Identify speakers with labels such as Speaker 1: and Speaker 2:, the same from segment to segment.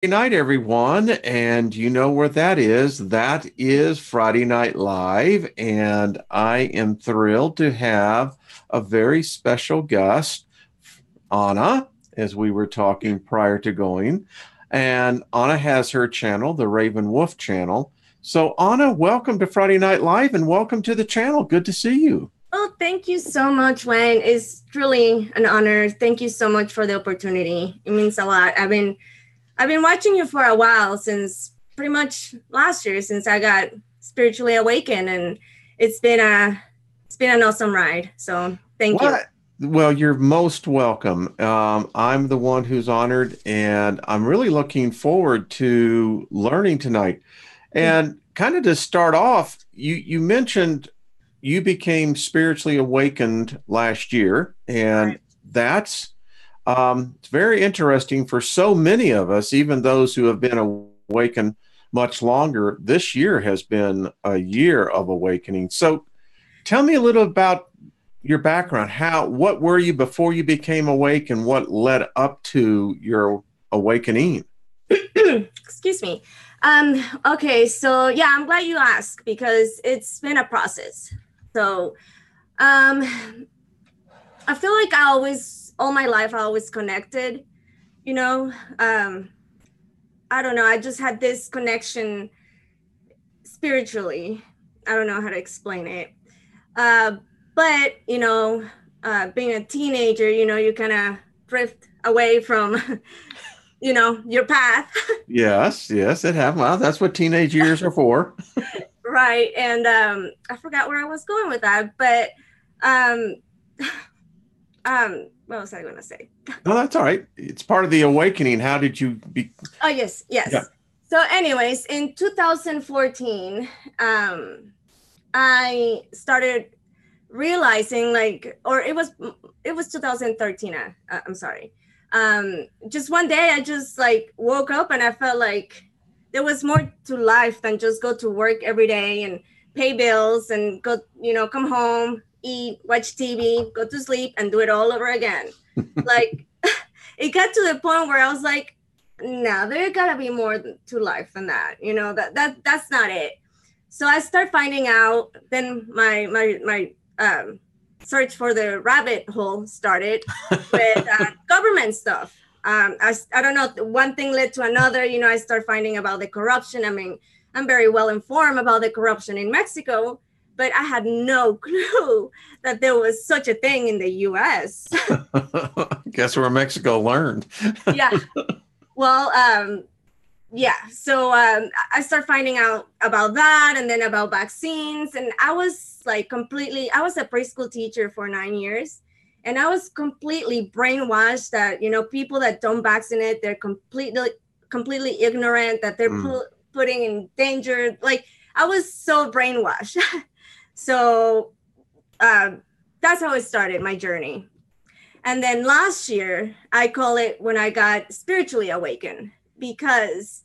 Speaker 1: Night, everyone. And you know where that is. That is Friday Night Live. And I am thrilled to have a very special guest, Anna, as we were talking prior to going. And Anna has her channel, the Raven Wolf channel. So, Anna, welcome to Friday Night Live and welcome to the channel. Good to see you.
Speaker 2: Oh, thank you so much, Wayne. It's truly an honor. Thank you so much for the opportunity. It means a lot. I've been watching you for a while, since pretty much last year, since I got spiritually awakened, and it's been an awesome ride. So thank you.
Speaker 1: What? Well, you're most welcome. I'm the one who's honored, and I'm really looking forward to learning tonight. And kind of to start off, you mentioned you became spiritually awakened last year, and
Speaker 2: Right.
Speaker 1: that's it's very interesting for so many of us, even those who have been awakened much longer. This year has been a year of awakening. So, tell me a little about your background. What were you before you became awake, and what led up to your awakening?
Speaker 2: Excuse me. Okay, so yeah, I'm glad you asked because it's been a process. So um, I feel like all my life, I always connected, you know. I don't know. I just had this connection spiritually. I don't know how to explain it. Uh, but, being a teenager, you kind of drift away from, your path.
Speaker 1: Yes, yes, it happened. Well, that's what teenage years are for.
Speaker 2: Right. And I forgot where I was going with that. But um, what was I going to say?
Speaker 1: No, that's all right. It's part of the awakening. How did you be?
Speaker 2: Oh, yes,
Speaker 1: Yeah.
Speaker 2: yes. So, anyways, in 2014, I started realizing, or it was 2013. I'm sorry. Just one day, I just woke up and I felt like there was more to life than just go to work every day and pay bills and go, come home, eat, watch TV, go to sleep, and do it all over again. Like, it got to the point where I was like, no, there gotta be more to life than that. That's not it. So I start finding out. Then my search for the rabbit hole started with government stuff. I don't know. One thing led to another. I start finding about the corruption. I mean, I'm very well informed about the corruption in Mexico, but I had no clue that there was such a thing in the U.S.
Speaker 1: Guess where Mexico learned.
Speaker 2: Yeah. Well, yeah. So I start finding out about that, and then about vaccines. And I was I was a preschool teacher for 9 years. And I was completely brainwashed that, people that don't vaccinate, they're completely ignorant, that they're putting in danger. Like, I was so brainwashed. So that's how it started, my journey. And then last year, I call it when I got spiritually awakened, because,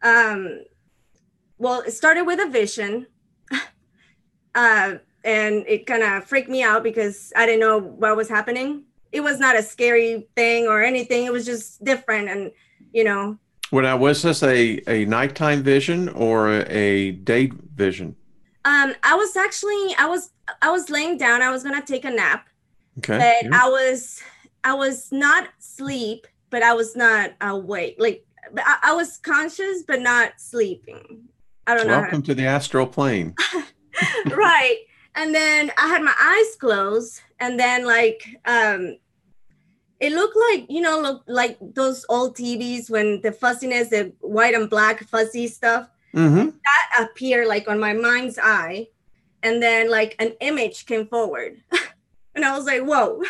Speaker 2: it started with a vision. And it kind of freaked me out because I didn't know what was happening. It was not a scary thing or anything. It was just different. And,
Speaker 1: Was this a nighttime vision or a day vision?
Speaker 2: I was laying down. I was going to take a nap.
Speaker 1: Okay.
Speaker 2: But
Speaker 1: Yeah.
Speaker 2: I was not asleep, but I was not awake. Like, I was conscious, but not sleeping. I don't know.
Speaker 1: Welcome to the astral plane.
Speaker 2: Right. And then I had my eyes closed, and then it looked look like those old TVs when the fuzziness, the white and black fuzzy stuff, that appeared on my mind's eye. And then an image came forward. And I was like, whoa.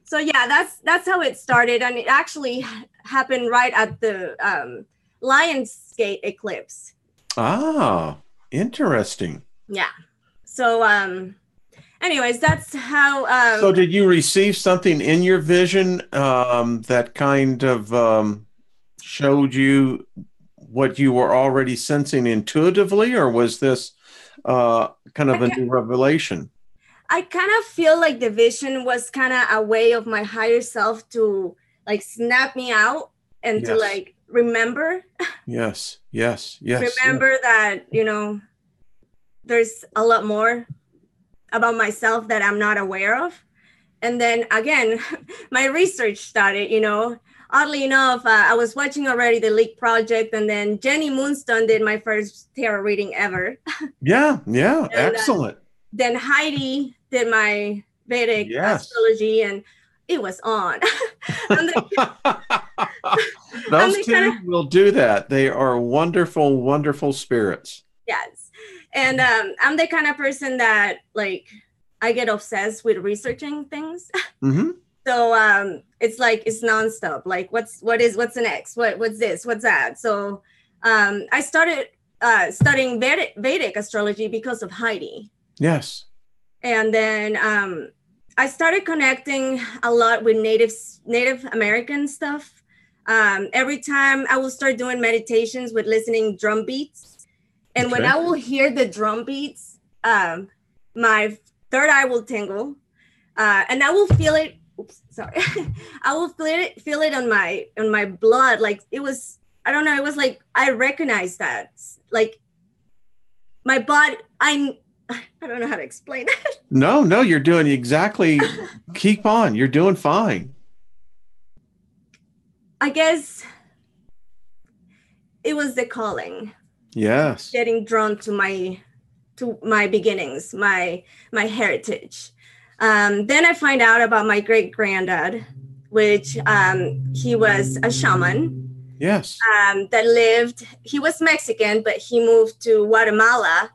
Speaker 2: So yeah, that's how it started. And it actually happened right at the Lionsgate eclipse.
Speaker 1: Ah, interesting.
Speaker 2: Yeah. So anyways, that's how
Speaker 1: So did you receive something in your vision that kind of showed you what you were already sensing intuitively, or was this kind of a new revelation?
Speaker 2: I kind of feel like the vision was kind of a way of my higher self to like snap me out and to
Speaker 1: Yes.
Speaker 2: like remember
Speaker 1: Yes. Yes. Yes.
Speaker 2: remember that, you know, there's a lot more about myself that I'm not aware of. And then again, my research started, you know, oddly enough, I was watching already the Leak Project, and then Jenny Moonstone did my first tarot reading ever.
Speaker 1: Yeah. Yeah.
Speaker 2: And
Speaker 1: Excellent.
Speaker 2: then Heidi did my Vedic
Speaker 1: Yes.
Speaker 2: astrology, and it was on. And
Speaker 1: Those
Speaker 2: they
Speaker 1: two
Speaker 2: kinda,
Speaker 1: will do that. They are wonderful, wonderful spirits.
Speaker 2: yes. And I'm the kind of person that like I get obsessed with researching things.
Speaker 1: Mm-hmm.
Speaker 2: So it's like it's nonstop. Like what's the next? What's this? What's that? So I started studying Vedic astrology because of Heidi.
Speaker 1: Yes.
Speaker 2: And then I started connecting a lot with Native American stuff. Every time I will start doing meditations with listening drum beats. And when I will hear the drum beats, my third eye will tingle. And I will feel it. Oops, sorry. I will feel it on my blood. Like it was, I don't know, it was like I recognized that. Like my body, I don't know how to explain it.
Speaker 1: No, you're doing exactly. Keep on. You're doing fine.
Speaker 2: I guess it was the calling.
Speaker 1: Yes.
Speaker 2: Getting drawn to my beginnings, my heritage. Then I find out about my great granddad, which he was a shaman.
Speaker 1: Yes.
Speaker 2: That lived. He was Mexican, but he moved to Guatemala,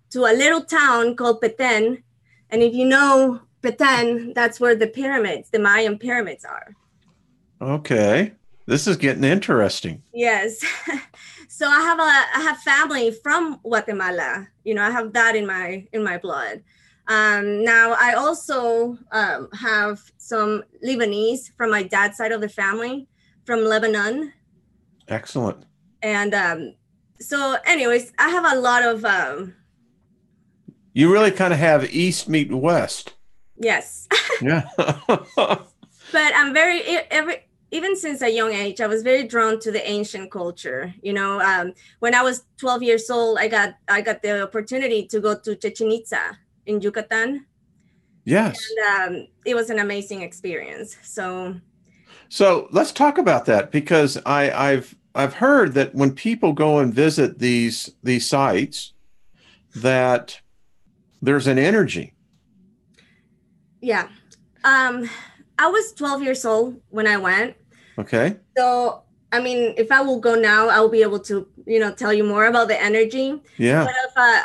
Speaker 2: to a little town called Petén. And if you know Petén, that's where the pyramids, the Mayan pyramids are.
Speaker 1: Okay. This is getting interesting.
Speaker 2: Yes. So I have family from Guatemala. You know, I have that in my blood. Now I also have some Lebanese from my dad's side of the family, from Lebanon.
Speaker 1: Excellent.
Speaker 2: And so anyways, I have a lot of
Speaker 1: You really kind of have East meet West.
Speaker 2: yes.
Speaker 1: Yeah.
Speaker 2: But I'm even since a young age, I was very drawn to the ancient culture. You know, when I was 12 years old, I got the opportunity to go to Chichen Itza in Yucatan.
Speaker 1: Yes.
Speaker 2: And it was an amazing experience. So
Speaker 1: let's talk about that, because I've heard that when people go and visit these sites, that there's an energy.
Speaker 2: yeah. I was 12 years old when I went.
Speaker 1: Okay.
Speaker 2: So, I mean, if I will go now, I will be able to, you know, tell you more about the energy.
Speaker 1: Yeah.
Speaker 2: But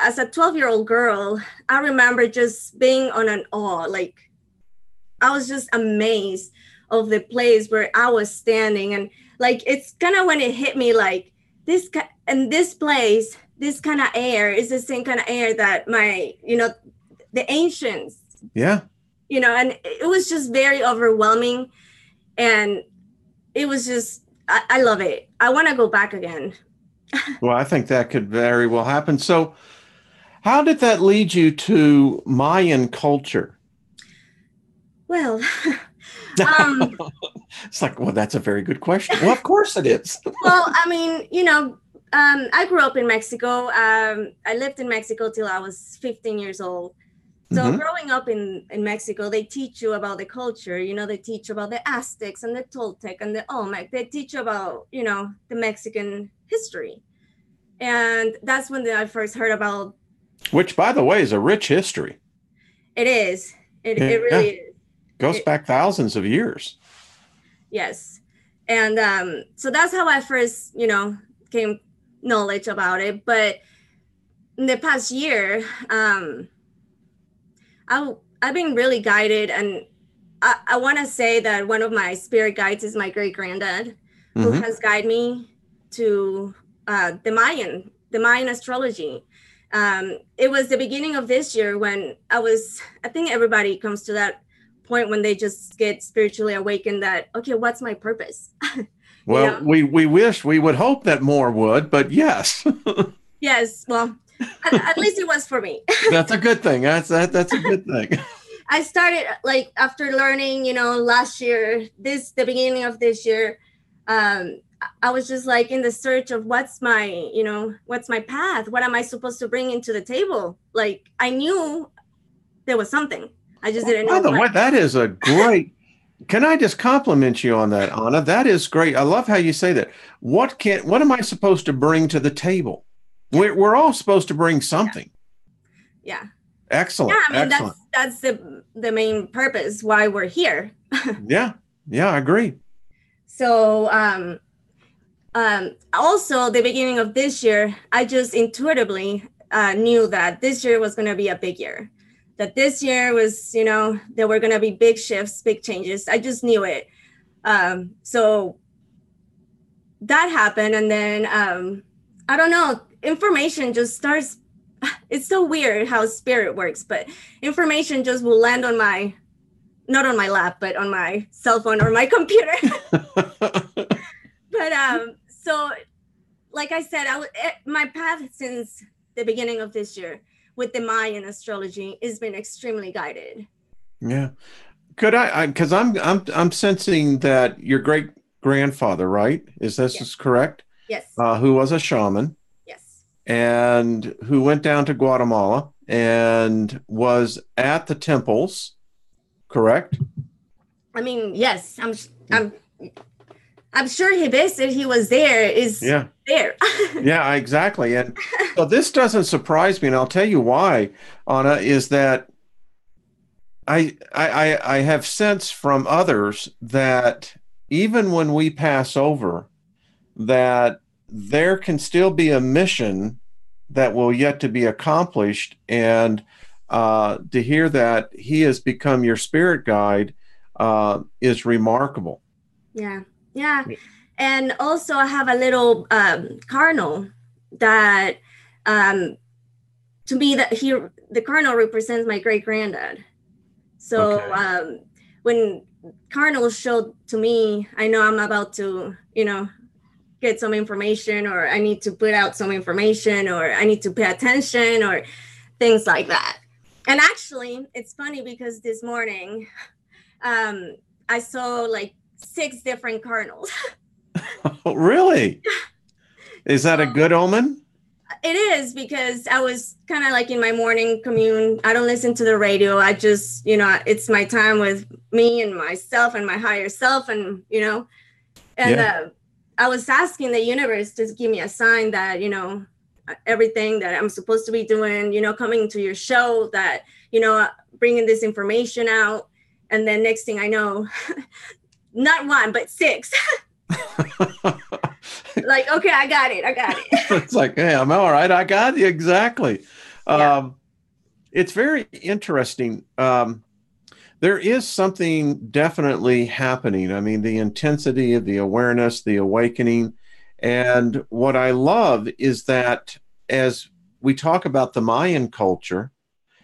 Speaker 2: as a 12-year-old girl, I remember just being on an awe. Like, I was just amazed of the place where I was standing. And like, it's kind of when it hit me, like this place, this kind of air is the same kind of air that the ancients.
Speaker 1: Yeah.
Speaker 2: You know, and it was just very overwhelming. And it was just, I love it. I want to go back again.
Speaker 1: Well, I think that could very well happen. So how did that lead you to Mayan culture?
Speaker 2: Well,
Speaker 1: It's like, well, that's a very good question. Well, of course it is.
Speaker 2: well, I mean, you know, I grew up in Mexico. I lived in Mexico till I was 15 years old. So growing up in Mexico, they teach you about the culture. You know, they teach you about the Aztecs and the Toltec and the Olmec. They teach you about, you know, the Mexican history. And that's when I first heard about.
Speaker 1: Which, by the way, is a rich history.
Speaker 2: It is. It really is.
Speaker 1: Goes back thousands of years.
Speaker 2: Yes. And so that's how I first, you know, came knowledge about it. But in the past year, I've been really guided, and I want to say that one of my spirit guides is my great granddad, who has guided me to the Mayan astrology. It was the beginning of this year when I think everybody comes to that point when they just get spiritually awakened that, okay, what's my purpose?
Speaker 1: Well, we would hope that more would, but yes.
Speaker 2: Yes, well, at least it was for me.
Speaker 1: That's a good thing. That's a good thing.
Speaker 2: I started like after learning, last year, the beginning of this year, I was just like in the search of what's my path? What am I supposed to bring into the table? Like I knew there was something. I just didn't
Speaker 1: By
Speaker 2: know
Speaker 1: the way,
Speaker 2: what.
Speaker 1: that is a great. Can I just compliment you on that, Anna? That is great. I love how you say that. What am I supposed to bring to the table?
Speaker 2: Yeah.
Speaker 1: We're all supposed to bring something.
Speaker 2: Yeah. Yeah,
Speaker 1: Excellent.
Speaker 2: I mean
Speaker 1: Excellent.
Speaker 2: that's the main purpose why we're here.
Speaker 1: Yeah. Yeah, I agree.
Speaker 2: So also the beginning of this year, I just intuitively knew that this year was going to be a big year. That this year was, there were going to be big shifts, big changes. I just knew it. So that happened, and then I don't know, information just starts. It's so weird how spirit works, but information just will land on not on my lap, but on my cell phone or my computer. But so like I said, my path since the beginning of this year with the Mayan astrology has been extremely guided.
Speaker 1: Yeah. Could because I'm sensing that your great grandfather, right?
Speaker 2: Yes.
Speaker 1: Is correct?
Speaker 2: Yes.
Speaker 1: Who was a shaman
Speaker 2: Yes.
Speaker 1: and who went down to Guatemala and was at the temples, correct?
Speaker 2: I mean, yes. I'm sure he visited. He was there. Is
Speaker 1: Yeah.
Speaker 2: there?
Speaker 1: Yeah, exactly. And so this doesn't surprise me, and I'll tell you why, Anna, is that I have sense from others that even when we pass over, that there can still be a mission that will yet to be accomplished. And to hear that he has become your spirit guide is remarkable.
Speaker 2: Yeah. Yeah. And also I have a little cardinal that to me the cardinal represents my great granddad. So
Speaker 1: Okay.
Speaker 2: when cardinals showed to me, I know I'm about to, get some information, or I need to put out some information, or I need to pay attention, or things like that. And actually, it's funny because this morning I saw like 6 different cardinals.
Speaker 1: Oh, really? Is
Speaker 2: So
Speaker 1: that a good omen?
Speaker 2: it is, because I was kind of like in my morning commune. I don't listen to the radio. I just, it's my time with me and myself and my higher self, and and
Speaker 1: Yeah.
Speaker 2: I was asking the universe to give me a sign that, everything that I'm supposed to be doing, coming to your show, that, bringing this information out. And then next thing I know, not 1, but 6. Like, okay, I got it.
Speaker 1: It's like, hey, I'm all right. I got you. Exactly.
Speaker 2: Yeah.
Speaker 1: It's very interesting. There is something definitely happening. I mean, the intensity of the awareness, the awakening. And what I love is that as we talk about the Mayan culture,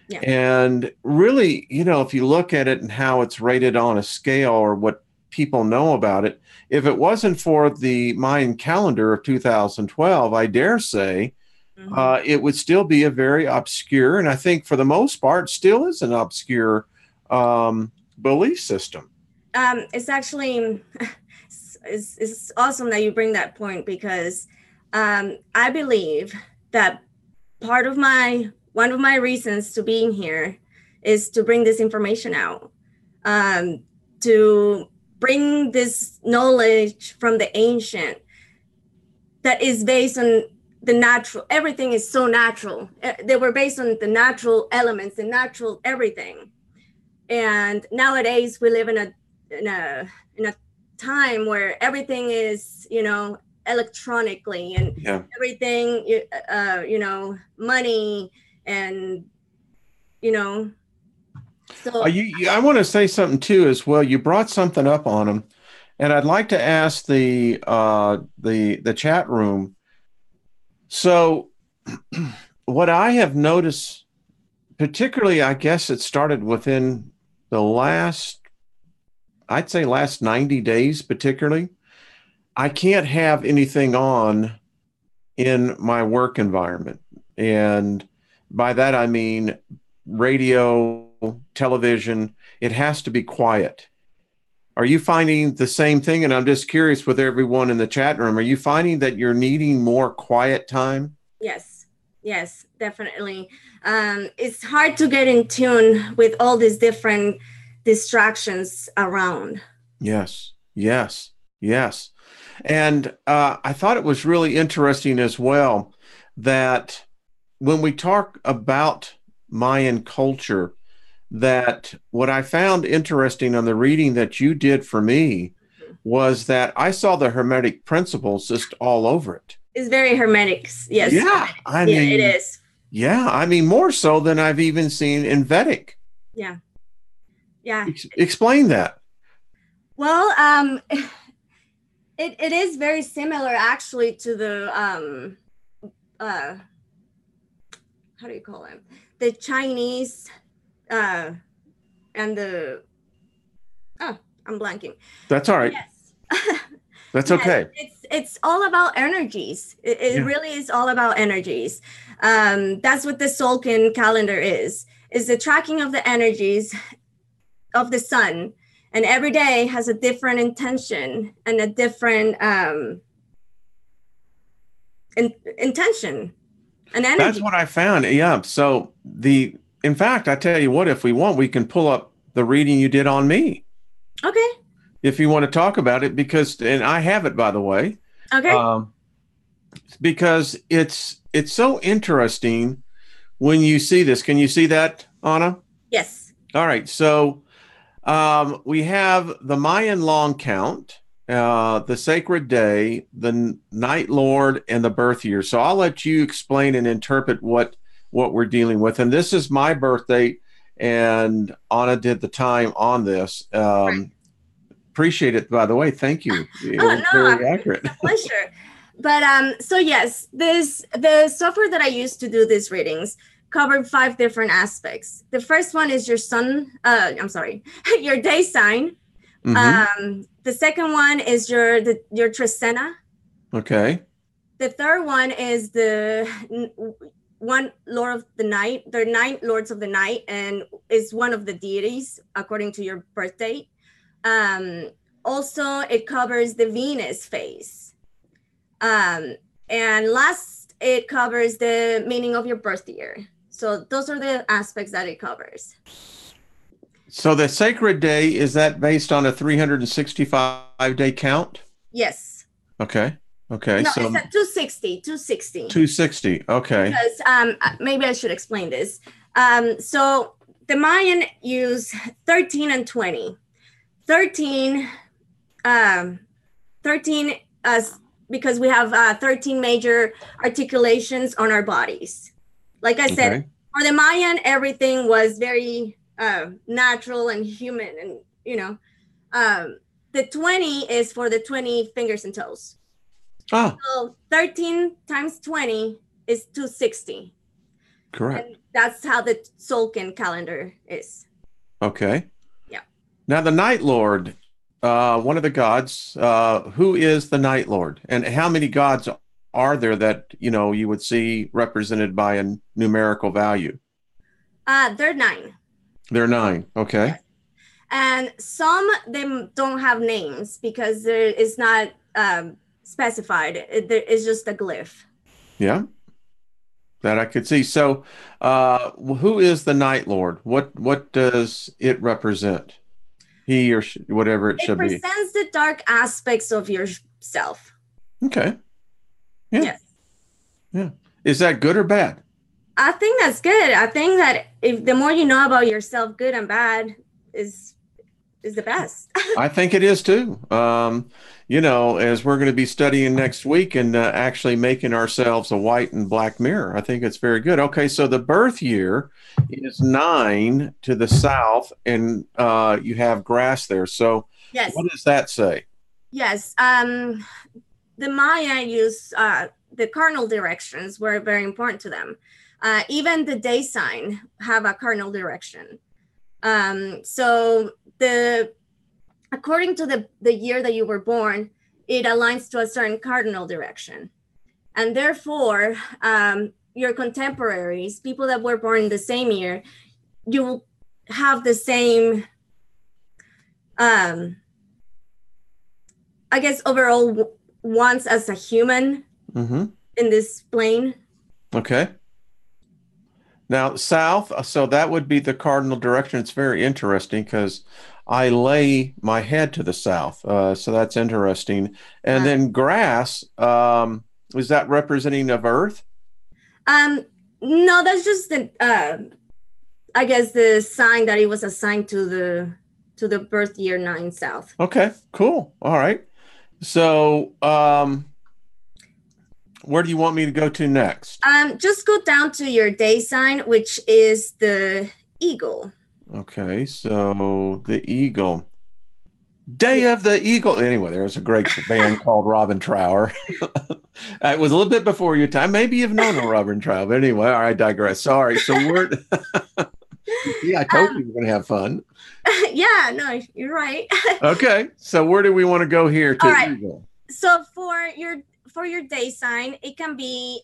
Speaker 2: Yeah.
Speaker 1: and really, if you look at it and how it's rated on a scale or what people know about it, if it wasn't for the Mayan calendar of 2012, I dare say it would still be a very obscure, and I think for the most part, still is an obscure belief system.
Speaker 2: It's actually it's awesome that you bring that point, because I believe that one of my reasons to being here is to bring this information out, to bring this knowledge from the ancient that is based on the natural. Everything is so natural. They were based on the natural elements, the natural everything. And nowadays we live in a time where everything is, electronically, and
Speaker 1: Yeah.
Speaker 2: everything, money, and so
Speaker 1: I want to say something too as well. You brought something up on them, and I'd like to ask the chat room. So, what I have noticed, particularly, I guess it started within the I'd say last 90 days, particularly. I can't have anything on in my work environment. And by that, I mean radio, television, it has to be quiet. Are you finding the same thing? And I'm just curious with everyone in the chat room, are you finding that you're needing more quiet time?
Speaker 2: Yes, yes, definitely. It's hard to get in tune with all these different distractions around.
Speaker 1: Yes, yes, yes. And I thought it was really interesting as well that when we talk about Mayan culture, that what I found interesting on the reading that you did for me was that I saw the Hermetic principles just all over it.
Speaker 2: It's very hermetic. Yes.
Speaker 1: Yeah, I
Speaker 2: Yeah, it
Speaker 1: mean,
Speaker 2: is.
Speaker 1: yeah, I mean more so than I've even seen in Vedic.
Speaker 2: Yeah. Yeah.
Speaker 1: Explain that.
Speaker 2: Well, it is very similar actually to the how do you call it? The Chinese and the I'm blanking.
Speaker 1: That's all right.
Speaker 2: Yes.
Speaker 1: That's
Speaker 2: Yes,
Speaker 1: okay.
Speaker 2: it's all about energies. It
Speaker 1: Yeah.
Speaker 2: really is all about energies. That's what the Solkin calendar is the tracking of the energies of the sun, and every day has a different intention and a different intention and energy.
Speaker 1: That's what I found. Yeah. So in fact, I tell you what, if we want, we can pull up the reading you did on me.
Speaker 2: Okay.
Speaker 1: If you want to talk about it, and I have it, by the way.
Speaker 2: Okay.
Speaker 1: Because it's so interesting when you see this. Can you see that, Anna?
Speaker 2: Yes.
Speaker 1: All right. So we have the Mayan long count, the sacred day, the night lord, and the birth year. So I'll let you explain and interpret what we're dealing with. And this is my birth date, and Anna did the time on this.
Speaker 2: Right.
Speaker 1: Appreciate it, by the way. Thank you. It was very accurate.
Speaker 2: It's a pleasure. But so yes, the software that I used to do these readings covered 5 different aspects. The first one is your sun, your day sign.
Speaker 1: Mm-hmm.
Speaker 2: The second one is your Trisena.
Speaker 1: Okay.
Speaker 2: The third one is the one Lord of the Night, the 9 Lords of the Night, and is one of the deities according to your birth date. Also, it covers the Venus phase. And last, it covers the meaning of your birth year. So those are the aspects that it covers.
Speaker 1: So the sacred day, is that based on a 365-day count?
Speaker 2: Yes.
Speaker 1: Okay. Okay.
Speaker 2: No,
Speaker 1: so
Speaker 2: it's at 260.
Speaker 1: 260. Okay.
Speaker 2: Because maybe I should explain this. So the Mayan use 13 and 20. 13 as because we have 13 major articulations on our bodies. Like I said, for the Mayan, everything was very natural and human, and the 20 is for the 20 fingers and toes. So 13 times 20 is 260.
Speaker 1: Correct.
Speaker 2: And that's how the Solkin calendar is.
Speaker 1: Okay.
Speaker 2: Yeah.
Speaker 1: Now the Night Lord, one of the gods, who is the Night Lord, and how many gods are there that you would see represented by a numerical value?
Speaker 2: They're 9.
Speaker 1: They're 9. Okay.
Speaker 2: Yes. And some them don't have names because there is not specified. It's just a glyph.
Speaker 1: Yeah. That I could see. So, who is the Night Lord? What does it represent? He or she, whatever it should be.
Speaker 2: It represents the dark aspects of yourself.
Speaker 1: Okay. Yeah.
Speaker 2: Yes.
Speaker 1: Yeah. Is that good or bad?
Speaker 2: I think that's good. I think that if the more you know about yourself, good and bad, is the best.
Speaker 1: I think it is too. As we're going to be studying next week and actually making ourselves a white and black mirror, I think it's very good. Okay, so the birth year is 9 to the south, and you have grass there. So
Speaker 2: yes.
Speaker 1: What does that say?
Speaker 2: Yes. The Maya use the cardinal directions were very important to them. Even the day sign have a cardinal direction. So according to the year that you were born, it aligns to a certain cardinal direction. And therefore, your contemporaries, people that were born in the same year, you have the same, I guess, overall wants as a human in this plane.
Speaker 1: Okay. Now, south, so that would be the cardinal direction. It's very interesting because I lay my head to the south. So that's interesting. And then grass, is that representing of Earth?
Speaker 2: No, that's just the, I guess, the sign that it was assigned to the birth year 9 south.
Speaker 1: Okay, cool. All right. So, where do you want me to go to next?
Speaker 2: Just go down to your day sign, which is the eagle.
Speaker 1: Okay, so the eagle. Day of the Eagle. Anyway, there was a great band called Robin Trower. It was a little bit before your time. Maybe you've known a Robin Trower. But anyway, all right, I digress. Sorry. So we're yeah, I told you we're gonna have fun.
Speaker 2: Yeah, no, you're right.
Speaker 1: Okay. So where do we want to go here to
Speaker 2: all right.
Speaker 1: Eagle?
Speaker 2: So for your day sign, it can be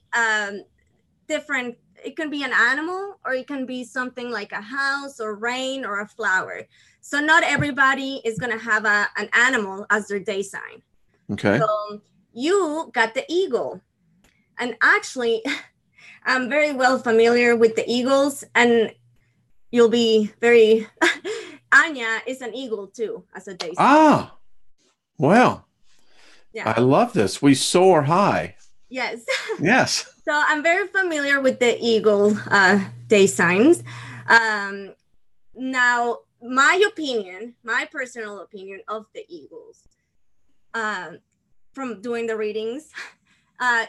Speaker 2: different. It can be an animal, or it can be something like a house or rain or a flower. So not everybody is going to have an animal as their day sign.
Speaker 1: Okay.
Speaker 2: So you got the eagle. And actually, I'm very well familiar with the eagles, and you'll be very... Anya is an eagle too, as a day sign.
Speaker 1: Ah, well.
Speaker 2: Yeah.
Speaker 1: I love this. We soar high.
Speaker 2: Yes.
Speaker 1: Yes.
Speaker 2: So I'm very familiar with the eagle day signs. Now, my personal opinion of the eagles, from doing the readings,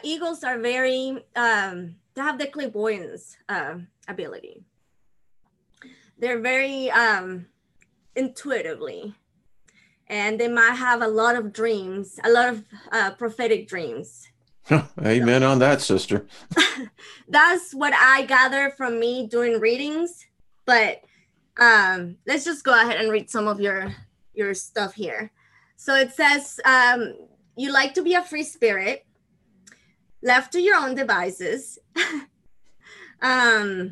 Speaker 2: eagles are very, they have the clairvoyance ability. They're very intuitively, and they might have a lot of dreams, a lot of prophetic dreams.
Speaker 1: Amen on that, sister.
Speaker 2: That's what I gather from me doing readings. But let's just go ahead and read some of your stuff here. So it says, you like to be a free spirit, left to your own devices.
Speaker 1: I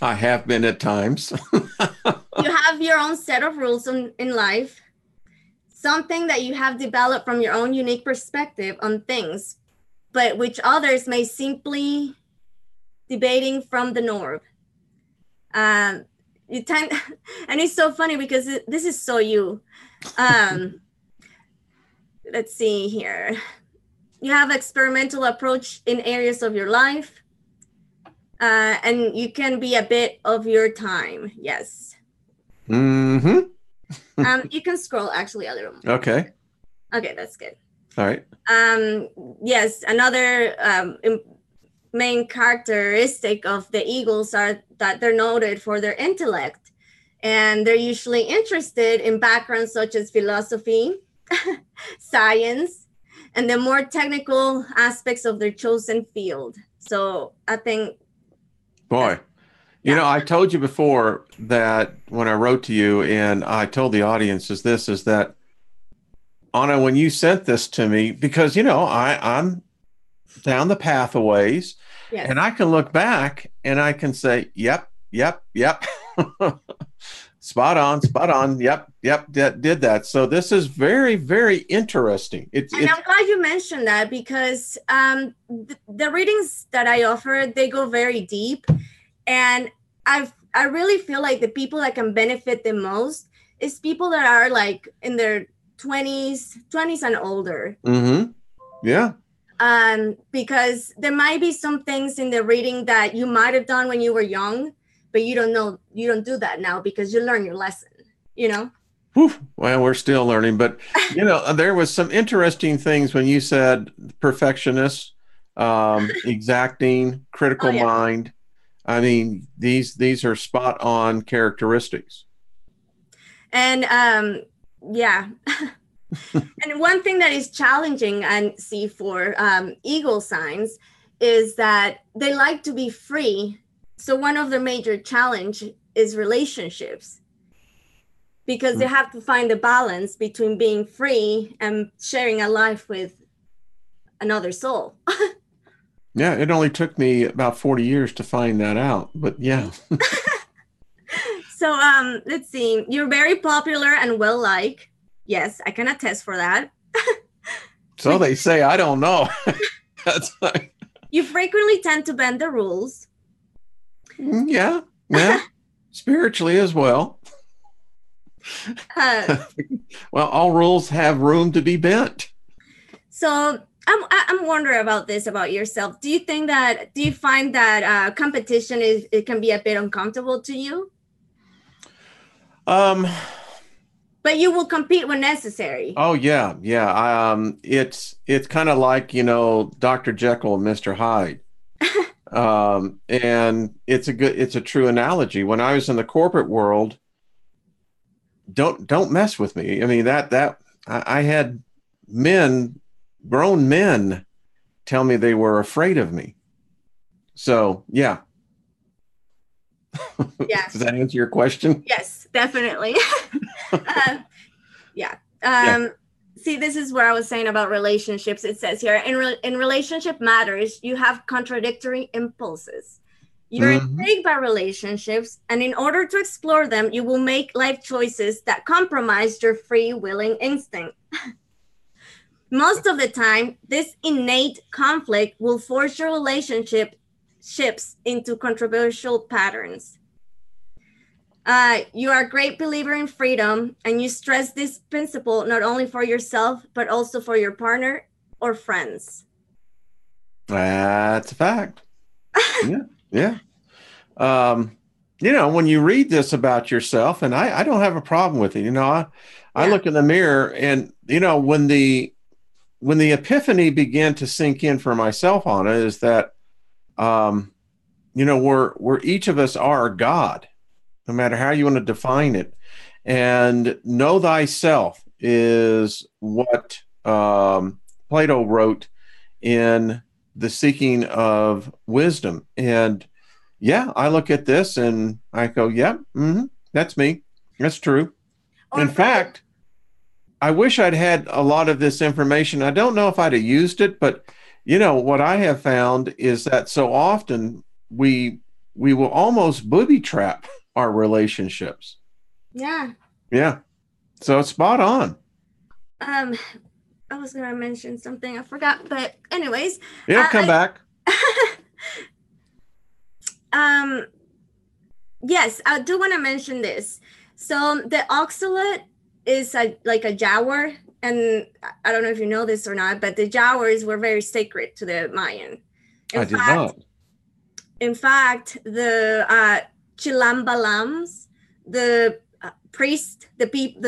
Speaker 1: have been at times.
Speaker 2: You have your own set of rules in life, something that you have developed from your own unique perspective on things, but which others may simply debating from the norm. You tend, and it's so funny because this is so you. Let's see here. You have experimental approach in areas of your life, and you can be a bit of your time. Yes.
Speaker 1: Mm-hmm.
Speaker 2: You can scroll actually a little more.
Speaker 1: Okay.
Speaker 2: Okay, that's good.
Speaker 1: All right.
Speaker 2: Yes, another main characteristic of the eagles are that they're noted for their intellect, and they're usually interested in backgrounds such as philosophy, science, and the more technical aspects of their chosen field. So I think,
Speaker 1: boy, you know, I told you before that when I wrote to you, and I told the audience is that Anna, when you sent this to me, because, you know, I'm down the path a ways,
Speaker 2: yes,
Speaker 1: and I can look back and I can say, yep. Spot on. Yep, did that. So this is very, very interesting.
Speaker 2: And I'm glad you mentioned that, because the readings that I offer, they go very deep. And I really feel like the people that can benefit the most is people that are like in their 20s and older.
Speaker 1: Mm-hmm. Yeah.
Speaker 2: Because there might be some things in the reading that you might have done when you were young, but you don't do that now because you learn your lesson, you know?
Speaker 1: Whew. Well, we're still learning, but you know, there was some interesting things when you said perfectionist, exacting, critical mind. I mean, these are spot on characteristics.
Speaker 2: And yeah. And one thing that is challenging and see for eagle signs is that they like to be free. So one of the major challenge is relationships, because they have to find the balance between being free and sharing a life with another soul.
Speaker 1: Yeah, it only took me about 40 years to find that out, but yeah.
Speaker 2: So let's see. You're very popular and well-liked. Yes, I can attest for that.
Speaker 1: So they say, I don't know. That's like,
Speaker 2: you frequently tend to bend the rules.
Speaker 1: yeah. Spiritually as well. Well, all rules have room to be bent.
Speaker 2: So I'm wondering about this about yourself. Do you find that competition it can be a bit uncomfortable to you? But you will compete when necessary.
Speaker 1: Oh yeah. It's kind of like, Dr. Jekyll and Mr. Hyde. And it's a true analogy. When I was in the corporate world, don't mess with me. I mean, I had grown men tell me they were afraid of me. So yeah.
Speaker 2: Yeah.
Speaker 1: Does that answer your question?
Speaker 2: Yes, definitely. Yeah. See, this is where I was saying about relationships. It says here, in relationship matters, you have contradictory impulses. You're intrigued by relationships, and in order to explore them, you will make life choices that compromise your free willing instinct. Most of the time, this innate conflict will force your relationships into controversial patterns. You are a great believer in freedom, and you stress this principle not only for yourself, but also for your partner or friends.
Speaker 1: That's a fact. Yeah. When you read this about yourself, and I don't have a problem with it. I look in the mirror, and when the epiphany began to sink in for myself on it is that, we're each of us are God, no matter how you want to define it. And know thyself is what Plato wrote in The Seeking of Wisdom. And yeah, I look at this and I go, yeah, that's me. That's true. In fact, I wish I'd had a lot of this information. I don't know if I'd have used it, but what I have found is that so often we will almost booby trap our relationships.
Speaker 2: Yeah.
Speaker 1: So it's spot on.
Speaker 2: I was going to mention something I forgot, but anyways.
Speaker 1: It'll come back.
Speaker 2: Yes, I do want to mention this. So the oxalate is like a jaguar, and I don't know if you know this or not, but the jaguars were very sacred to the Mayan.
Speaker 1: I did not.
Speaker 2: In fact, the Chilambalams, the priest, the people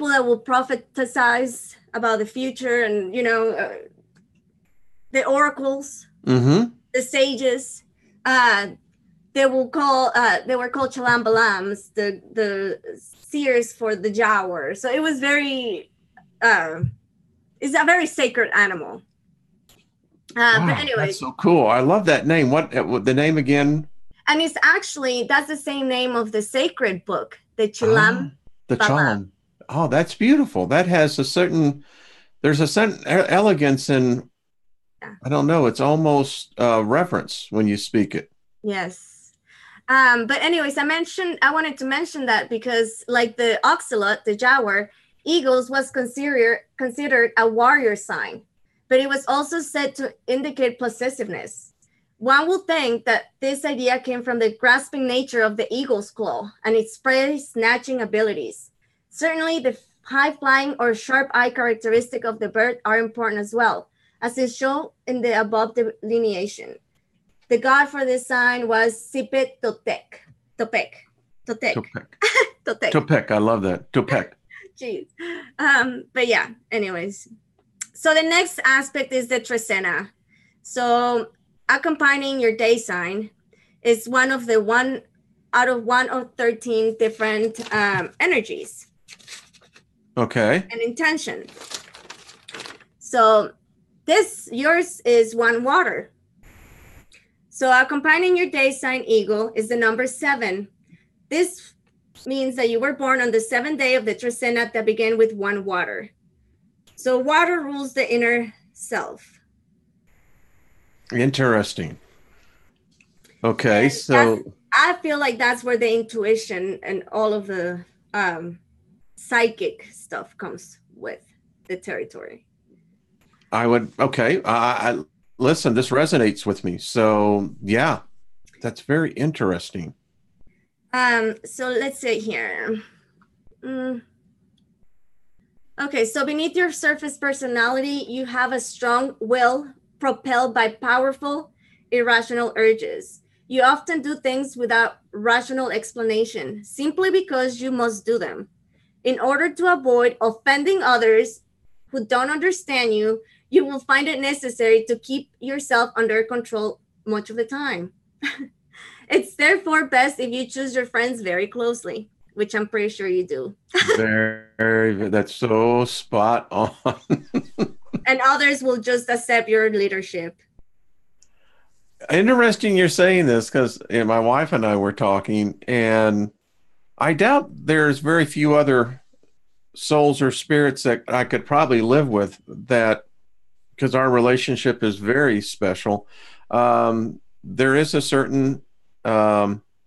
Speaker 2: that will prophesize about the future, and the oracles, the sages, they were called Chilambalams, the seers for the jaguar. So it was it's a very sacred animal.
Speaker 1: Wow,
Speaker 2: but anyway,
Speaker 1: that's so cool. I love that name. What the name again?
Speaker 2: And that's the same name of the sacred book, the Chilam.
Speaker 1: The Chilam. Oh, that's beautiful. That has there's a certain elegance in, I don't know, it's almost reverence when you speak it.
Speaker 2: Yes. But anyways, I wanted to mention that because like the oxalate, the jaguar, eagles was considered a warrior sign, but it was also said to indicate possessiveness. One would think that this idea came from the grasping nature of the eagle's claw and its prey snatching abilities. Certainly, the high-flying or sharp eye characteristic of the bird are important as well, as is shown in the above delineation. The god for this sign was Sipet Topek. Topek.
Speaker 1: I love that. Topek.
Speaker 2: Jeez. But yeah, anyways. So the next aspect is the Trecena. So accompanying your day sign is one of 13 different energies.
Speaker 1: Okay.
Speaker 2: And intention. So yours is 1 water. So accompanying your day sign eagle is the number 7. This means that you were born on the 7th day of the Trecena that began with 1 water. So water rules the inner self.
Speaker 1: Interesting. Okay,
Speaker 2: That's,
Speaker 1: so
Speaker 2: I feel like that's where the intuition and all of the psychic stuff comes with the territory.
Speaker 1: I would, okay, listen, this resonates with me. So, yeah, that's very interesting.
Speaker 2: So let's say here. Mm, okay, so beneath your surface personality, you have a strong will propelled by powerful, irrational urges. You often do things without rational explanation, simply because you must do them. In order to avoid offending others who don't understand you, you will find it necessary to keep yourself under control much of the time. It's therefore best if you choose your friends very closely, which I'm pretty sure you do.
Speaker 1: That's so spot on.
Speaker 2: And others will just accept your leadership.
Speaker 1: Interesting you're saying this because my wife and I were talking, and I doubt there's very few other souls or spirits that I could probably live with that because our relationship is very special. There is a certain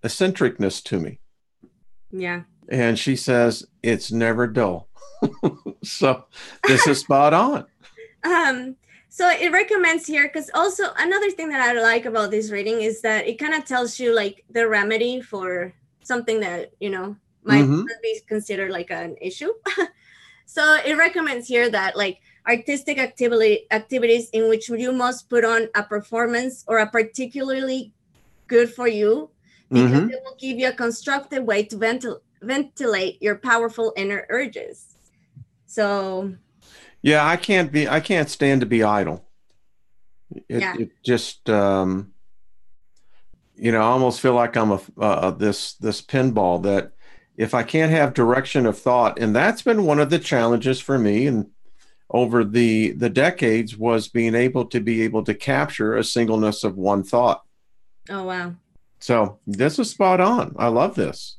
Speaker 1: eccentricness to me.
Speaker 2: Yeah.
Speaker 1: And she says it's never dull. So this is spot on.
Speaker 2: Um, so it recommends here because also another thing that I like about this reading is that it kind of tells you like the remedy for something that might
Speaker 1: Mm-hmm.
Speaker 2: be considered like an issue. So it recommends here that like artistic activities in which you must put on a performance or a particularly good for you because
Speaker 1: Mm-hmm.
Speaker 2: it will give you a constructive way to ventilate your powerful inner urges. So
Speaker 1: Yeah, I can't stand to be idle.
Speaker 2: yeah.
Speaker 1: It just, I almost feel like I'm this pinball that if I can't have direction of thought, and that's been one of the challenges for me and over the decades was being able to capture a singleness of one thought.
Speaker 2: Oh wow.
Speaker 1: So this is spot on. I love this.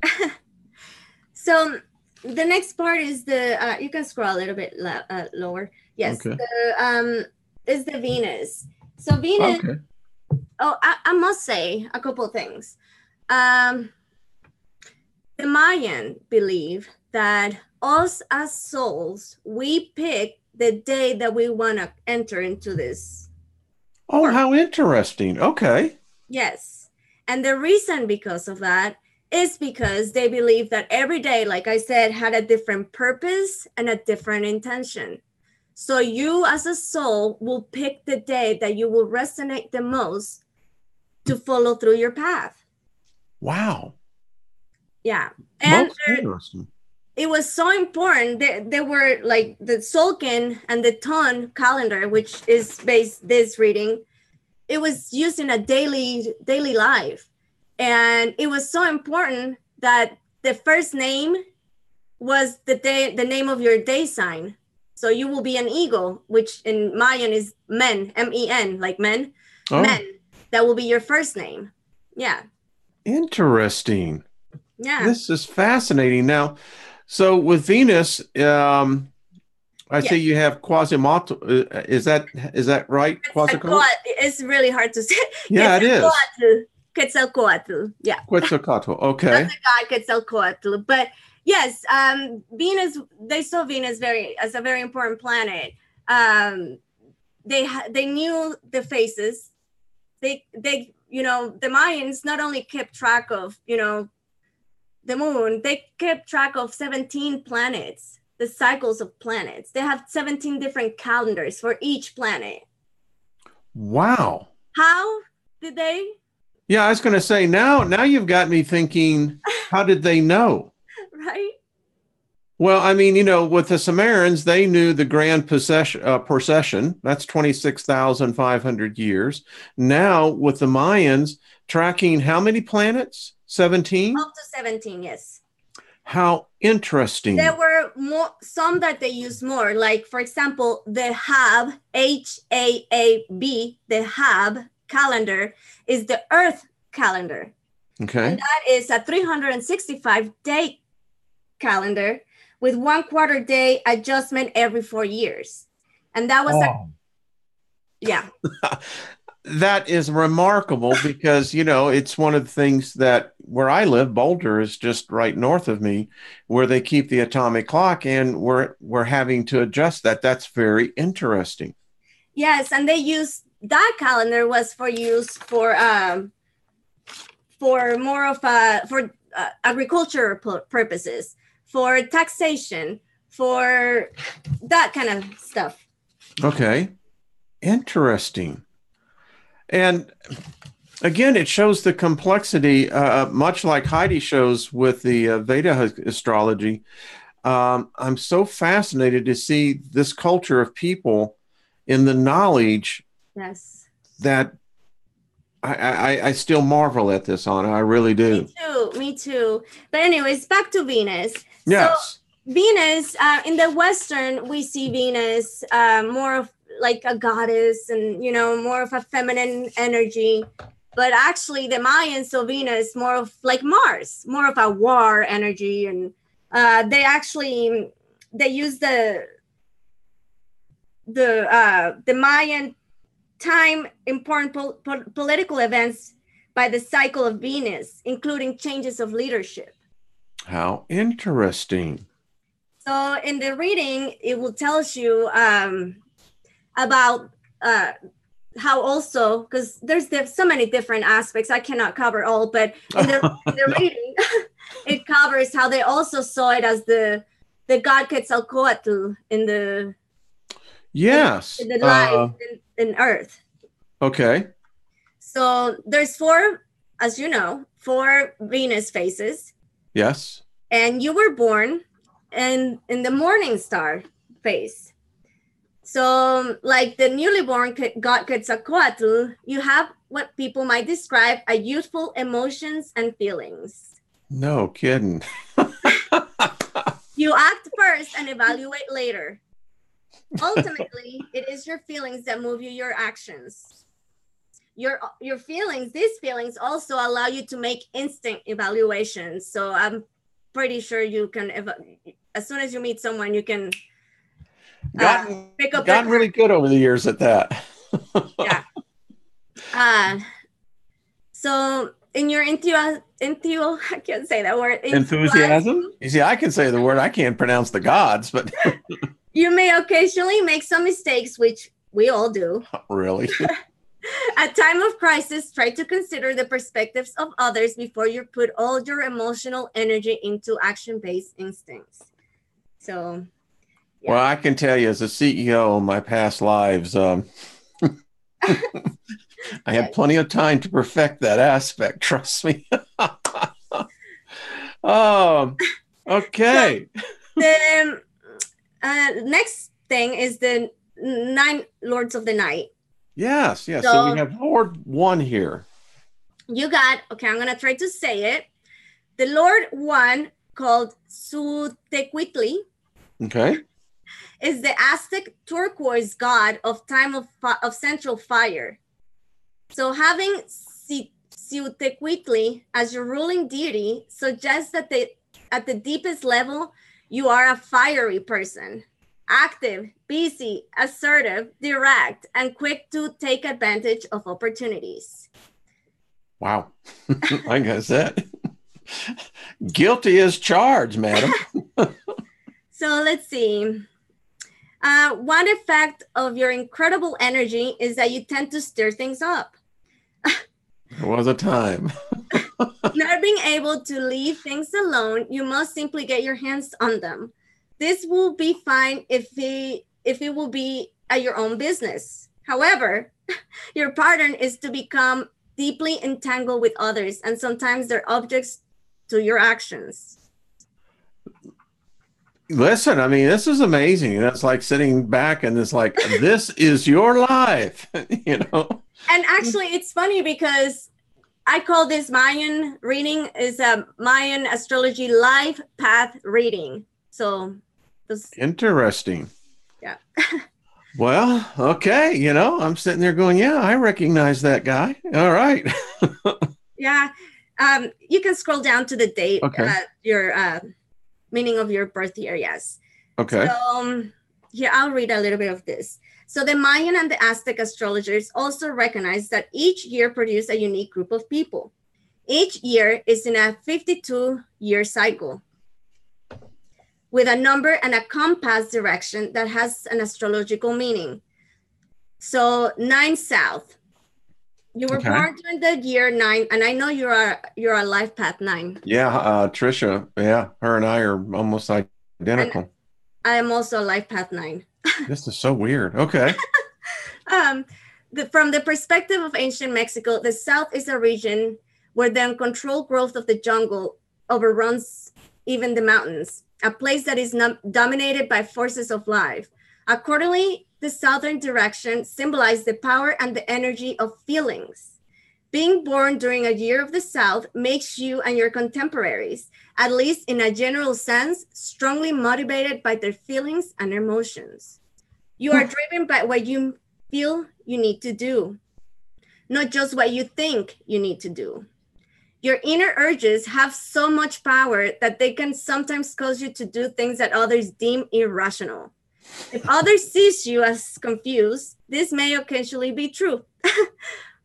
Speaker 2: So the next part is the you can scroll a little bit lower. Yes,
Speaker 1: Okay.
Speaker 2: the is the Venus. So Venus.
Speaker 1: Okay.
Speaker 2: Oh, I must say a couple of things. Um, the Mayan believe that us as souls, we pick the day that we want to enter into this
Speaker 1: Oh,
Speaker 2: world.
Speaker 1: how interesting. Okay.
Speaker 2: Yes. And the reason because of that is because they believe that every day, like I said, had a different purpose and a different intention. So you as a soul will pick the day that you will resonate the most to follow through your path.
Speaker 1: Wow.
Speaker 2: Yeah. And
Speaker 1: Most interesting.
Speaker 2: it was so important that they were like the Solkin and the Ton calendar, which is based this reading. It was used in a daily life. And it was so important that the first name was the name of your day sign. So you will be an eagle, which in Mayan is men, men, like men.
Speaker 1: Oh,
Speaker 2: Men. That will be your first name. Yeah.
Speaker 1: interesting.
Speaker 2: Yeah.
Speaker 1: This is fascinating. Now, so with Venus, I see
Speaker 2: Yes.
Speaker 1: you have Quasimodo. Is that right? Quasicoat?
Speaker 2: It's really hard to say.
Speaker 1: Yeah, it is.
Speaker 2: Quetzalcoatl. Yeah.
Speaker 1: Quetzalcoatl.
Speaker 2: That's
Speaker 1: Okay.
Speaker 2: the god Quetzalcoatl. But yes, Venus, they saw Venus as a very important planet. They knew the phases. They the Mayans not only kept track of the moon, they kept track of 17 planets, the cycles of planets. They have 17 different calendars for each planet.
Speaker 1: Wow.
Speaker 2: How did they?
Speaker 1: Yeah, I was going to say now you've got me thinking, how did they know?
Speaker 2: Right?
Speaker 1: Well, I mean, with the Sumerians, they knew the grand procession. That's 26,500 years. Now, with the Mayans, tracking how many planets? 17?
Speaker 2: Up to 17, yes.
Speaker 1: How
Speaker 2: There
Speaker 1: interesting.
Speaker 2: were some that they used more, like for example, the Hab, HAAB, the Hab calendar is the Earth calendar. And
Speaker 1: Okay.
Speaker 2: that is a 365-day calendar with 1/4 day adjustment every 4 years. And that was
Speaker 1: Oh.
Speaker 2: yeah.
Speaker 1: That is remarkable because, you know, it's one of the things that where I live, Boulder is just right north of me, where they keep the atomic clock, and we're having to adjust that. That's very interesting.
Speaker 2: Yes, and they use that calendar was for use for more of for agriculture purposes, for taxation, for that kind of stuff.
Speaker 1: Okay. Interesting. And again, it shows the complexity, much like Heidi shows with the Veda astrology. I'm so fascinated to see this culture of people in the knowledge
Speaker 2: Yes.
Speaker 1: that I still marvel at this, Anna. I really do.
Speaker 2: Me too. Me too. But anyways, back to Venus. So
Speaker 1: Yes.
Speaker 2: Venus, in the Western, we see Venus more of like a goddess and, you know, more of a feminine energy. But actually, the Mayans saw Venus more of like Mars, more of a war energy. And they use the Mayan time important political events by the cycle of Venus, including changes of leadership.
Speaker 1: How interesting.
Speaker 2: So in the reading, it will tell you about how also, because there's so many different aspects, I cannot cover all, but in the
Speaker 1: No.
Speaker 2: reading, it covers how they also saw it as the god Quetzalcoatl in the
Speaker 1: Yes.
Speaker 2: in the life in Earth.
Speaker 1: Okay.
Speaker 2: So there's four, as you know, four Venus phases,
Speaker 1: Yes.
Speaker 2: and you were born in the morning star phase. So, like the newly born god Quetzalcoatl, you have what people might describe as youthful emotions and feelings.
Speaker 1: No kidding.
Speaker 2: You act first and evaluate later. Ultimately, it is your feelings that move you your actions. Your feelings, these feelings also allow you to make instant evaluations. So I'm pretty sure you can, as soon as you meet someone, you can pick up
Speaker 1: Gotten really good over the years at that.
Speaker 2: Yeah. So in your I can't say that word.
Speaker 1: Enthusiasm? You see, I can say the word, I can't pronounce the gods, but
Speaker 2: You may occasionally make some mistakes, which we all do.
Speaker 1: really.
Speaker 2: At time of crisis, try to consider the perspectives of others before you put all your emotional energy into action-based instincts. So,
Speaker 1: yeah. Well, I can tell you as a CEO in my past lives, I had plenty of time to perfect that aspect. Trust me. Oh, okay.
Speaker 2: So the next thing is the 9 Lords of the Night.
Speaker 1: Yes. So we have Lord 1 here.
Speaker 2: You got, okay, I'm going to try to say it. The Lord 1, called Sutecuitli,
Speaker 1: okay,
Speaker 2: is the Aztec turquoise god of time of central fire. So having Sutecuitli as your ruling deity suggests that at the deepest level, you are a fiery person. Active, busy, assertive, direct, and quick to take advantage of opportunities.
Speaker 1: Wow. Like I said, guilty as charged, madam.
Speaker 2: So let's see. One effect of your incredible energy is that you tend to stir things up.
Speaker 1: There was a time.
Speaker 2: Not being able to leave things alone, you must simply get your hands on them. This will be fine if it will be at your own business. However, your pattern is to become deeply entangled with others, and sometimes they're objects to your actions.
Speaker 1: Listen, I mean, this is amazing. That's like sitting back and it's like, this is your life, you know?
Speaker 2: And actually, it's funny because I call this Mayan reading is a Mayan Astrology life path reading. So
Speaker 1: interesting.
Speaker 2: Yeah.
Speaker 1: Well, okay. You know, I'm sitting there going, yeah, I recognize that guy. All right.
Speaker 2: Yeah. You can scroll down to the date,
Speaker 1: okay.
Speaker 2: Your meaning of your birth year. Yes.
Speaker 1: Okay.
Speaker 2: So Here, I'll read a little bit of this. So the Mayan and the Aztec astrologers also recognize that each year produces a unique group of people. Each year is in a 52-year cycle with a number and a compass direction that has an astrological meaning. So 9 South. You were born during the year 9, and I know you're a life path 9.
Speaker 1: Yeah, Trisha. Yeah, her and I are almost identical.
Speaker 2: And I am also a life path 9.
Speaker 1: This is so weird. Okay.
Speaker 2: From the perspective of ancient Mexico, the South is a region where the uncontrolled growth of the jungle overruns even the mountains, a place that is dominated by forces of life. Accordingly, the southern direction symbolizes the power and the energy of feelings. Being born during a year of the South makes you and your contemporaries, at least in a general sense, strongly motivated by their feelings and emotions. You are driven by what you feel you need to do, not just what you think you need to do. Your inner urges have so much power that they can sometimes cause you to do things that others deem irrational. If others sees you as confused, this may occasionally be true.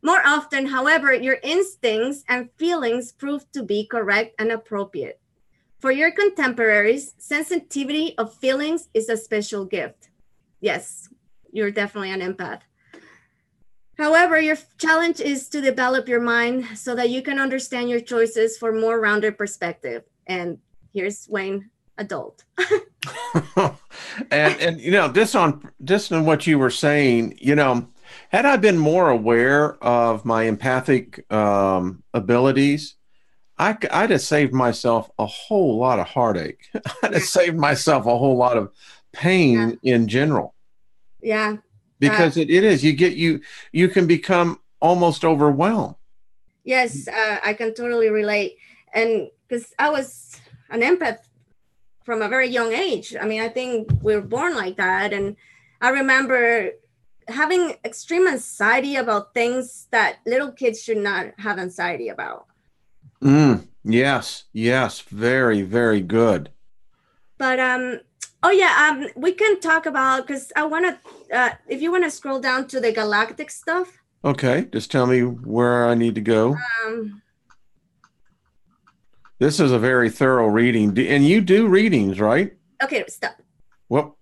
Speaker 2: More often, however, your instincts and feelings prove to be correct and appropriate. For your contemporaries, sensitivity of feelings is a special gift. Yes, you're definitely an empath. However, your challenge is to develop your mind so that you can understand your choices for more rounded perspective. And here's Wayne, adult.
Speaker 1: and you know, just on what you were saying, you know, had I been more aware of my empathic abilities, I'd have saved myself a whole lot of heartache. I'd have saved myself a whole lot of pain in general.
Speaker 2: Yeah.
Speaker 1: Because it is, you can become almost overwhelmed.
Speaker 2: Yes, I can totally relate. And because I was an empath from a very young age. I mean, I think we were born like that. And I remember having extreme anxiety about things that little kids should not have anxiety about.
Speaker 1: Yes, very, very good.
Speaker 2: But oh yeah, we can talk about, because I want to, if you want to scroll down to the galactic stuff.
Speaker 1: Okay, just tell me where I need to go. This is a very thorough reading, and you do readings, right?
Speaker 2: Okay, stop.
Speaker 1: Well,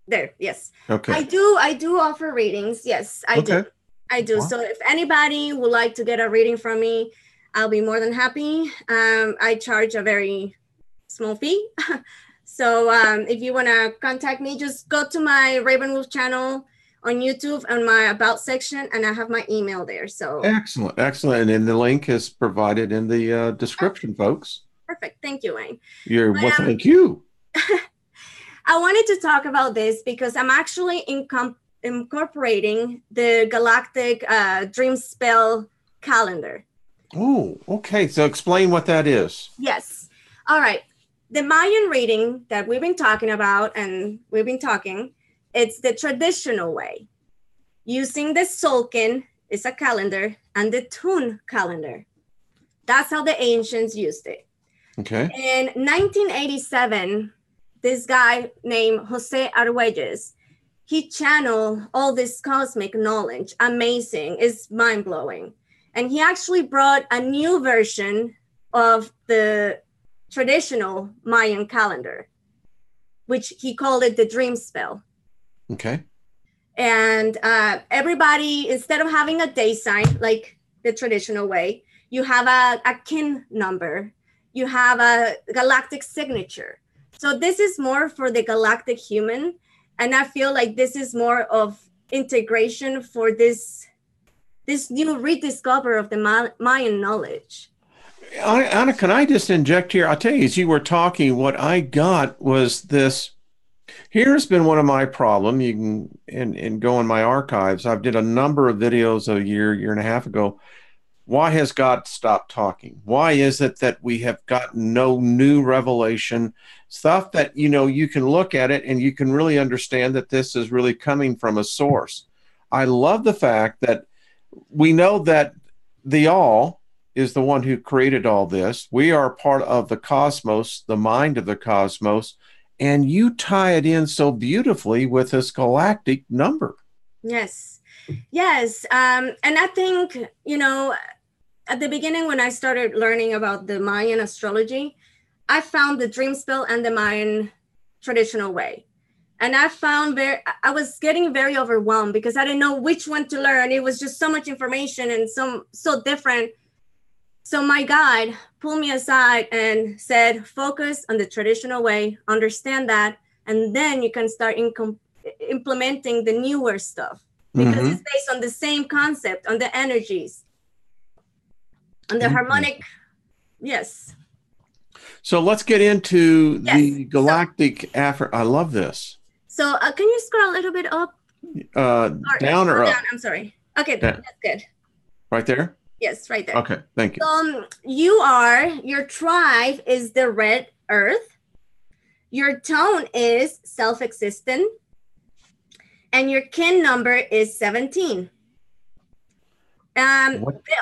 Speaker 2: there, yes.
Speaker 1: Okay.
Speaker 2: I do offer readings. Yes, I do. I do. Wow. So if anybody would like to get a reading from me, I'll be more than happy. I charge a very small fee. So if you want to contact me, just go to my Ravenwolf channel on YouTube and my About section, and I have my email there. So
Speaker 1: excellent. And the link is provided in the description, folks.
Speaker 2: Perfect. Thank you, Wayne.
Speaker 1: Well, thank you.
Speaker 2: I wanted to talk about this because I'm actually incorporating the Galactic dreamspell calendar.
Speaker 1: Oh, okay. So explain what that is.
Speaker 2: Yes. All right. The Mayan reading that we've been talking about, and we've been talking, it's the traditional way. Using the Tzolk'in is a calendar, and the Tun calendar. That's how the ancients used it.
Speaker 1: Okay.
Speaker 2: In 1987, this guy named Jose Arguelles, he channeled all this cosmic knowledge. Amazing. It's mind-blowing. And he actually brought a new version of the traditional Mayan calendar, which he called it the dreamspell.
Speaker 1: Okay.
Speaker 2: And everybody, instead of having a day sign like the traditional way, you have a kin number, you have a galactic signature. So this is more for the galactic human. And I feel like this is more of integration for this new rediscover of the Mayan knowledge.
Speaker 1: Anna, can I just inject here? I'll tell you, as you were talking, what I got was this. Here's been one of my problems. You can and go in my archives. I've did a number of videos a year and a half ago. Why has God stopped talking? Why is it that we have gotten no new revelation? Stuff that, you know, you can look at it and you can really understand that this is really coming from a source. I love the fact that we know that the all is the one who created all this. We are part of the cosmos, the mind of the cosmos, and you tie it in so beautifully with this galactic number.
Speaker 2: Yes. Yes. And I think, at the beginning when I started learning about the Mayan astrology, I found the dreamspell and the Mayan traditional way. And I was getting very overwhelmed because I didn't know which one to learn. It was just so much information and so different. So my guide pulled me aside and said, focus on the traditional way, understand that, and then you can start implementing the newer stuff because it's based on the same concept, on the energies, on the harmonic. Yes.
Speaker 1: So let's get into the galactic I love this.
Speaker 2: So can you scroll a little bit up?
Speaker 1: Down or up?
Speaker 2: Down. I'm sorry. Okay, that's good.
Speaker 1: Right there?
Speaker 2: Yes, right there.
Speaker 1: Okay, thank you.
Speaker 2: Your tribe is the red earth. Your tone is self-existent. And your kin number is 17. They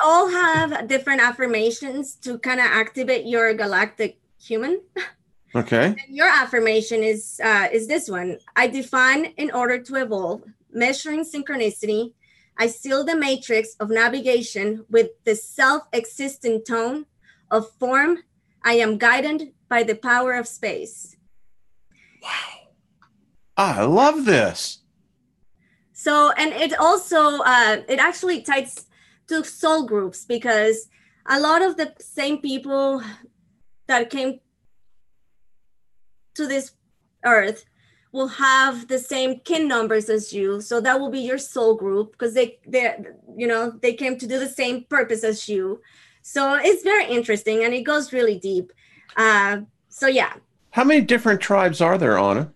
Speaker 2: all have different affirmations to kind of activate your galactic human.
Speaker 1: Okay.
Speaker 2: And your affirmation is this one. I define in order to evolve, measuring synchronicity. I seal the matrix of navigation with the self-existent tone of form. I am guided by the power of space.
Speaker 1: Wow. I love this.
Speaker 2: So, and it also, it actually ties to soul groups because a lot of the same people that came to this earth will have the same kin numbers as you. So that will be your soul group because they came to do the same purpose as you. So it's very interesting and it goes really deep. So yeah.
Speaker 1: How many different tribes are there, Anna?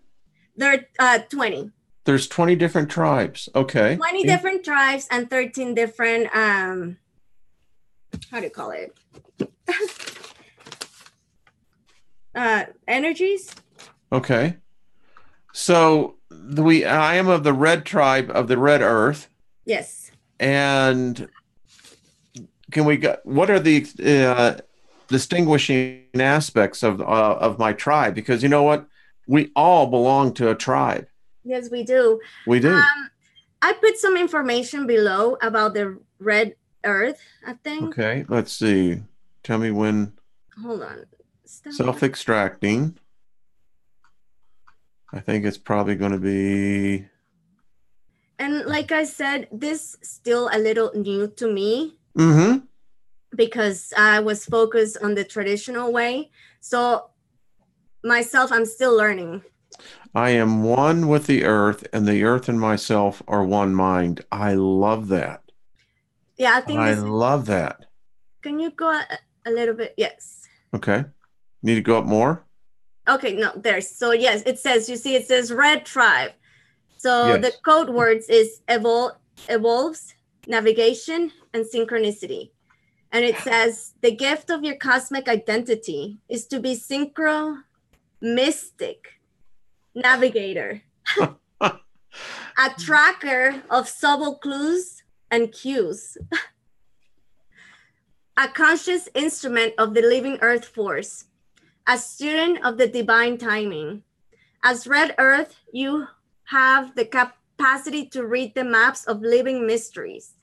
Speaker 2: There are 20.
Speaker 1: There's 20 different tribes. Okay.
Speaker 2: 20 different tribes and 13 different, how do you call it? Energies.
Speaker 1: Okay. So I am of the red tribe of the red earth.
Speaker 2: Yes.
Speaker 1: And what are the distinguishing aspects of my tribe? Because you know what? We all belong to a tribe.
Speaker 2: Yes, we do.
Speaker 1: We do.
Speaker 2: I put some information below about the red earth, I think.
Speaker 1: Okay, let's see. Tell me when.
Speaker 2: Hold on.
Speaker 1: Self-extracting. I think it's probably going to be.
Speaker 2: And like I said, this is still a little new to me.
Speaker 1: Mm-hmm.
Speaker 2: Because I was focused on the traditional way. So myself, I'm still learning.
Speaker 1: I am one with the earth, and the earth and myself are one mind. I love that.
Speaker 2: Yeah, I think
Speaker 1: I love that.
Speaker 2: Can you go a little bit? Yes.
Speaker 1: Okay. Need to go up more?
Speaker 2: Okay, no, there's. So yes, it says red tribe. So yes. The code words is evolves, navigation, and synchronicity. And it says the gift of your cosmic identity is to be synchro, mystic, navigator, a tracker of subtle clues and cues, a conscious instrument of the living earth force, a student of the divine timing. As red earth, you have the capacity to read the maps of living mysteries,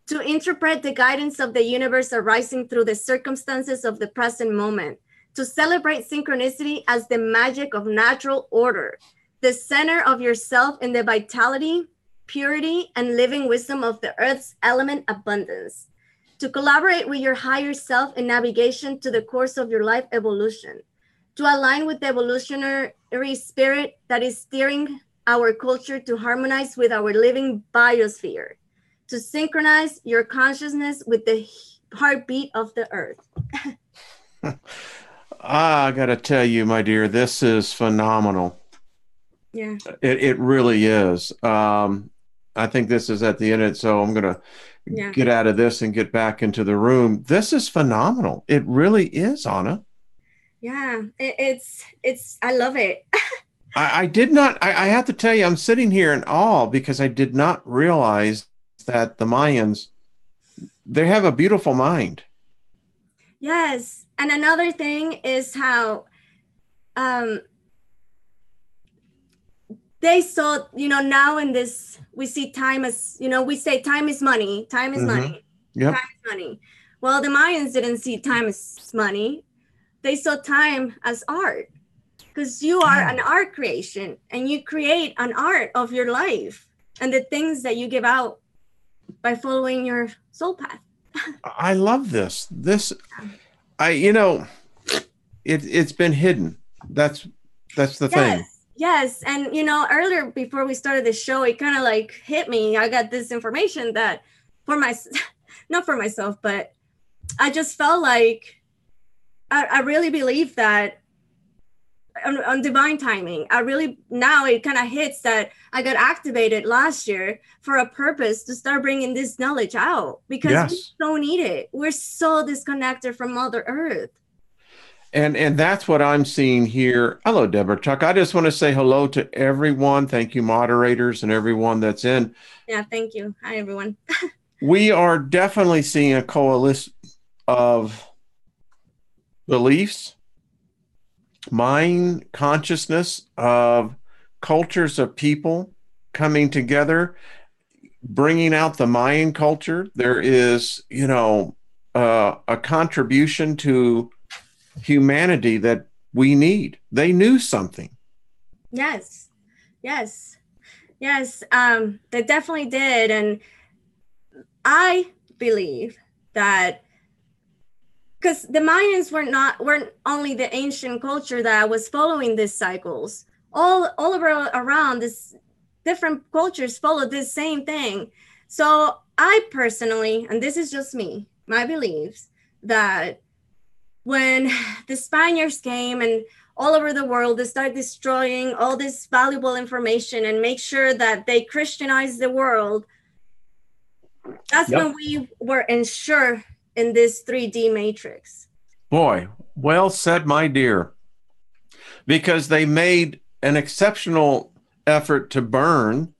Speaker 2: to interpret the guidance of the universe arising through the circumstances of the present moment, to celebrate synchronicity as the magic of natural order, the center of yourself in the vitality, purity, and living wisdom of the earth's element abundance, to collaborate with your higher self in navigation to the course of your life evolution, to align with the evolutionary spirit that is steering our culture to harmonize with our living biosphere, to synchronize your consciousness with the heartbeat of the earth.
Speaker 1: I got to tell you, my dear, this is phenomenal.
Speaker 2: Yeah.
Speaker 1: It really is. I think this is at the end, so I'm going to get out of this and get back into the room. This is phenomenal. It really is, Anna.
Speaker 2: Yeah, it's I love it.
Speaker 1: I did not, I have to tell you, I'm sitting here in awe because I did not realize that the Mayans, they have a beautiful mind.
Speaker 2: Yes. And another thing is how they saw, now in this, we see time as, we say time is money, time is money,
Speaker 1: Yep.
Speaker 2: time is money. Well, the Mayans didn't see time as money. They saw time as art, because you are an art creation and you create an art of your life and the things that you give out by following your soul path.
Speaker 1: I love this. It's been hidden. That's the thing.
Speaker 2: Yes. And, earlier before we started the show, it kind of like hit me. I got this information that not for myself, but I just felt like I really believe that on divine timing. Now it kind of hits that I got activated last year for a purpose to start bringing this knowledge out, because we so need it. We're so disconnected from Mother Earth.
Speaker 1: And that's what I'm seeing here. Hello, Deborah Chuck. I just want to say hello to everyone. Thank you, moderators, and everyone that's in.
Speaker 2: Yeah, thank you. Hi, everyone.
Speaker 1: We are definitely seeing a coalition of beliefs, mind consciousness, of cultures of people coming together, bringing out the Mayan culture. There is, a contribution to humanity that we need. They knew something.
Speaker 2: Yes. They definitely did. And I believe that, because the Mayans weren't only the ancient culture that was following these cycles. All around this, different cultures follow this same thing. So I personally, and this is just me, my beliefs, that when the Spaniards came and all over the world, they started destroying all this valuable information and make sure that they Christianized the world. That's when we were ensured in this 3D matrix.
Speaker 1: Boy, well said, my dear. Because they made an exceptional effort to burn,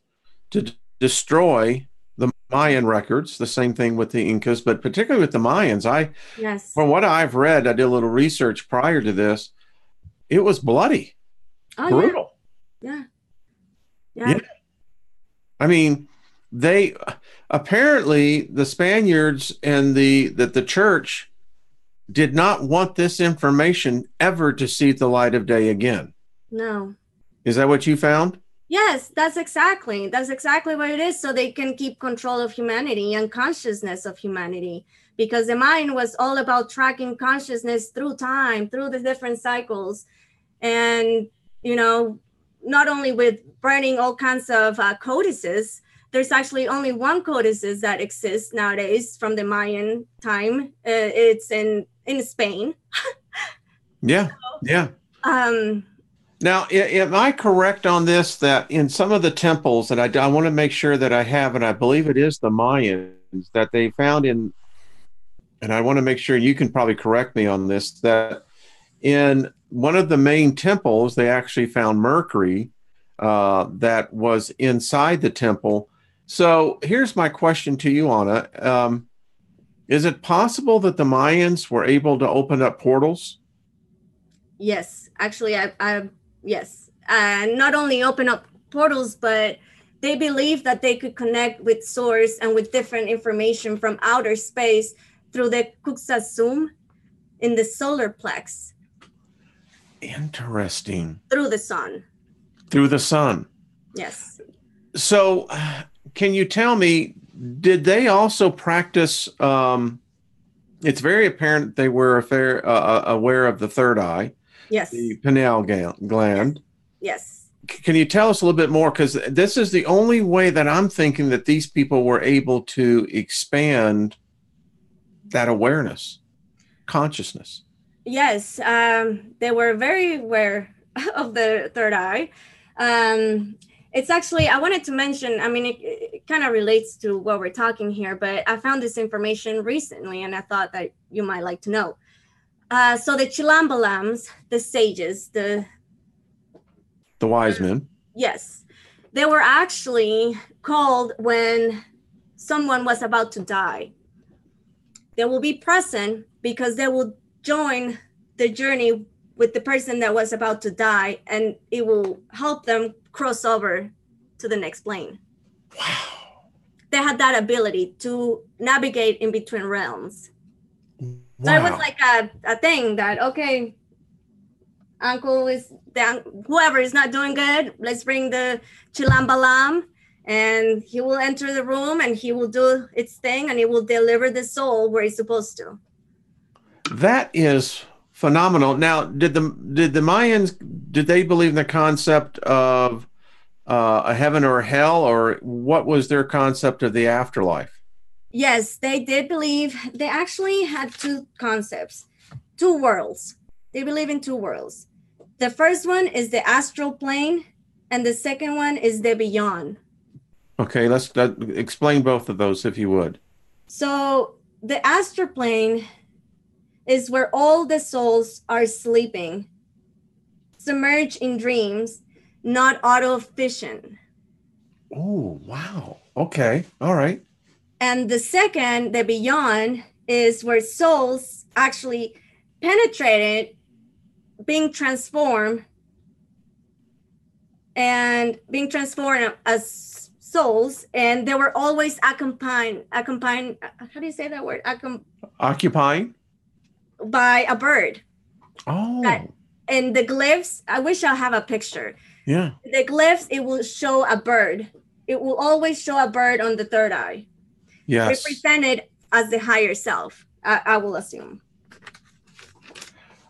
Speaker 1: to destroy the Mayan records, the same thing with the Incas, but particularly with the Mayans. From what I've read, I did a little research prior to this, it was bloody, brutal.
Speaker 2: Yeah.
Speaker 1: I mean, they apparently, the Spaniards and the church did not want this information ever to see the light of day again.
Speaker 2: No.
Speaker 1: Is that what you found?
Speaker 2: Yes, that's exactly what it is. So they can keep control of humanity and consciousness of humanity, because the mind was all about tracking consciousness through time, through the different cycles. And, not only with burning all kinds of codices, there's actually only one codices that exists nowadays from the Mayan time. It's in Spain.
Speaker 1: Yeah. Now, am I correct on this, that in some of the temples, and I want to make sure that I have, and I believe it is the Mayans, that they found in, and I want to make sure you can probably correct me on this, that in one of the main temples, they actually found mercury that was inside the temple. So here's my question to you, Anna. Is it possible that the Mayans were able to open up portals?
Speaker 2: Yes, actually, yes. Not only open up portals, but they believed that they could connect with source and with different information from outer space through the Kuksasum in the solar plex.
Speaker 1: Interesting.
Speaker 2: Through the sun. Yes.
Speaker 1: So can you tell me, did they also practice, it's very apparent they were aware of the third eye.
Speaker 2: Yes.
Speaker 1: The pineal gland.
Speaker 2: Yes.
Speaker 1: Can you tell us a little bit more? Because this is the only way that I'm thinking that these people were able to expand that awareness, consciousness.
Speaker 2: Yes, they were very aware of the third eye. It's actually, I wanted to mention, I mean, it kind of relates to what we're talking here, but I found this information recently and I thought that you might like to know. So the Chilambalams, the sages, the
Speaker 1: wise men.
Speaker 2: Yes, they were actually called when someone was about to die. They will be present because they will join the journey with the person that was about to die, and it will help them cross over to the next plane. Wow. They had that ability to navigate in between realms. Wow. So it was like a thing that, okay, uncle is whoever is not doing good, let's bring the chilambalam, and he will enter the room and he will do its thing and he will deliver the soul where it's supposed to.
Speaker 1: That is phenomenal. Now, did the Mayans, did they believe in the concept of a heaven or a hell, or what was their concept of the afterlife?
Speaker 2: Yes, they did believe. They actually had two concepts, two worlds. They believe in two worlds. The first one is the astral plane, and the second one is the beyond.
Speaker 1: Okay, let's explain both of those, if you would.
Speaker 2: So the astral plane is where all the souls are sleeping, submerged in dreams, not auto vision.
Speaker 1: Oh, wow. Okay. All right.
Speaker 2: And the second, the beyond, is where souls actually penetrated, being transformed as souls, and they were always accompanied, how do you say that word?
Speaker 1: Occupying?
Speaker 2: By a bird.
Speaker 1: Oh.
Speaker 2: And the glyphs, I wish I have a picture.
Speaker 1: Yeah.
Speaker 2: The glyphs, it will show a bird. It will always show a bird on the third eye.
Speaker 1: Yes.
Speaker 2: Represented as the higher self, I will assume.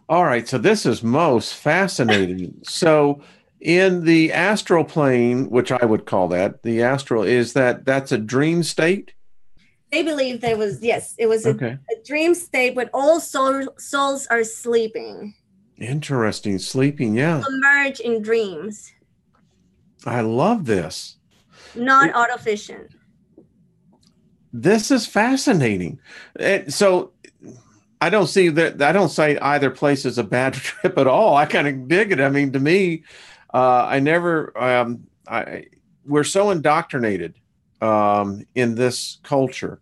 Speaker 1: All right. So this is most fascinating. So in the astral plane, which I would call that, the astral, that's a dream state?
Speaker 2: They believe there was, yes, it was a dream state when all souls are sleeping.
Speaker 1: Interesting. Sleeping, yeah.
Speaker 2: Submerged in dreams.
Speaker 1: I love this.
Speaker 2: Not auto-vision.
Speaker 1: This is fascinating. So I don't say either place is a bad trip at all. I kind of dig it. I mean, to me, we're so indoctrinated in this culture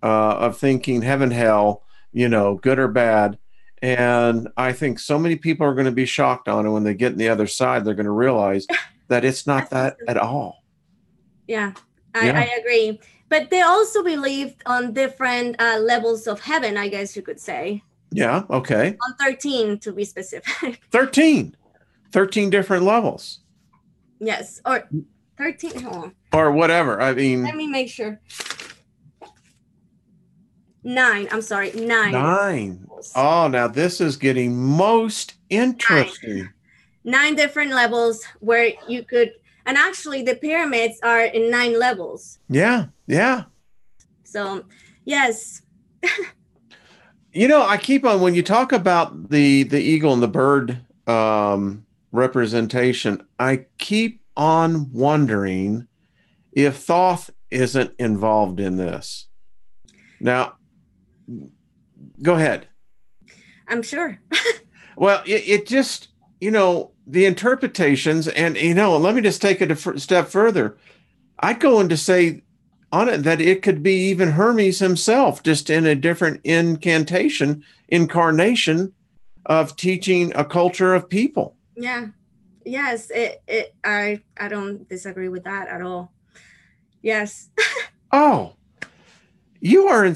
Speaker 1: of thinking heaven, hell, good or bad. And I think so many people are going to be shocked on it when they get on the other side. They're going to realize that it's not that at all.
Speaker 2: Yeah, I agree. But they also believed on different levels of heaven, I guess you could say.
Speaker 1: Yeah, okay.
Speaker 2: On 13, to be specific.
Speaker 1: 13 different levels.
Speaker 2: Yes, or 13, hold on.
Speaker 1: Or whatever, I mean.
Speaker 2: Let me make sure. 9, I'm sorry, 9.
Speaker 1: 9. Oh, now this is getting most interesting.
Speaker 2: 9 different levels where you could, and actually the pyramids are in 9 levels.
Speaker 1: Yeah.
Speaker 2: So, yes.
Speaker 1: I keep on, when you talk about the eagle and the bird representation, I keep on wondering if Thoth isn't involved in this. Now, go ahead.
Speaker 2: I'm sure.
Speaker 1: Well, it just, the interpretations, and, let me just take it a step further. I'd go in to say on it that it could be even Hermes himself, just in a different incarnation of teaching a culture of people.
Speaker 2: Yeah. Yes. I don't disagree with that at all. Yes.
Speaker 1: Oh, you are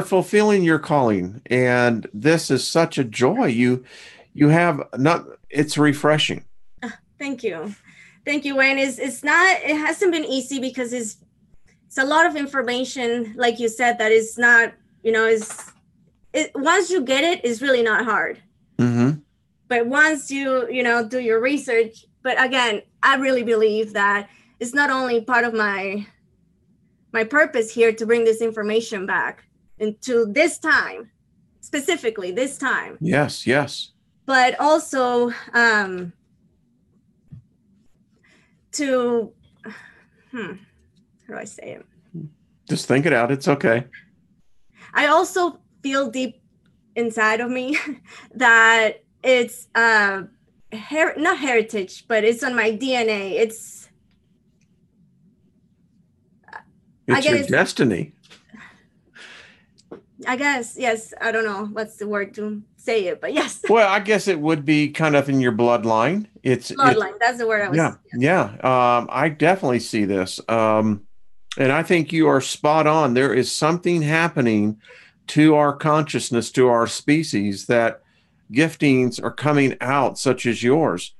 Speaker 1: fulfilling your calling, and this is such a joy. It's refreshing.
Speaker 2: Thank you, Wayne. It hasn't been easy because it's a lot of information, like you said, that is not, once you get it, it's really not hard.
Speaker 1: Mm-hmm.
Speaker 2: But once you do your research, but again, I really believe that it's not only part of my purpose here to bring this information back into this time, specifically this time.
Speaker 1: Yes.
Speaker 2: But also to, how do I say it?
Speaker 1: Just think it out. It's okay.
Speaker 2: I also feel deep inside of me that it's not heritage, but it's on my DNA. It's
Speaker 1: your destiny.
Speaker 2: I guess, yes. I don't know what's the word to say it, but yes.
Speaker 1: Well, I guess it would be kind of in your bloodline. It's
Speaker 2: Bloodline. That's the word I
Speaker 1: yeah,
Speaker 2: was. Yes.
Speaker 1: yeah. I definitely see this. And I think you are spot on. There is something happening to our consciousness, to our species, that giftings are coming out, such as yours.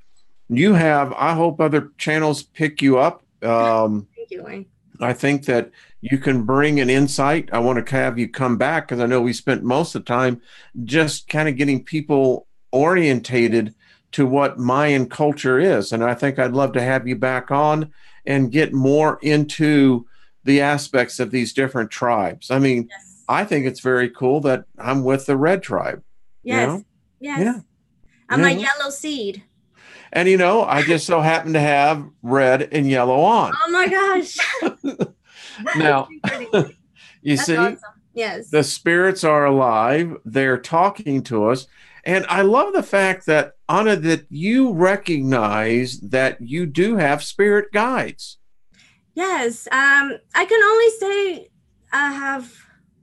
Speaker 1: You have, I hope other channels pick you up.
Speaker 2: Thank you, Wayne.
Speaker 1: I think that you can bring an insight. I want to have you come back because I know we spent most of the time just kind of getting people orientated to what Mayan culture is. And I think I'd love to have you back on and get more into the aspects of these different tribes. I mean,
Speaker 2: Yes.
Speaker 1: I think it's very cool that I'm with the red tribe, you
Speaker 2: Yes.
Speaker 1: know? Yeah.
Speaker 2: Yes. I'm a
Speaker 1: Yeah.
Speaker 2: yellow seed.
Speaker 1: And, I just so happen to have red and yellow on.
Speaker 2: Oh my gosh.
Speaker 1: Now, you
Speaker 2: That's
Speaker 1: see,
Speaker 2: awesome. Yes.
Speaker 1: the spirits are alive. They're talking to us. And I love the fact that, Anna, that you recognize that you do have spirit guides.
Speaker 2: Yes. I can only say I have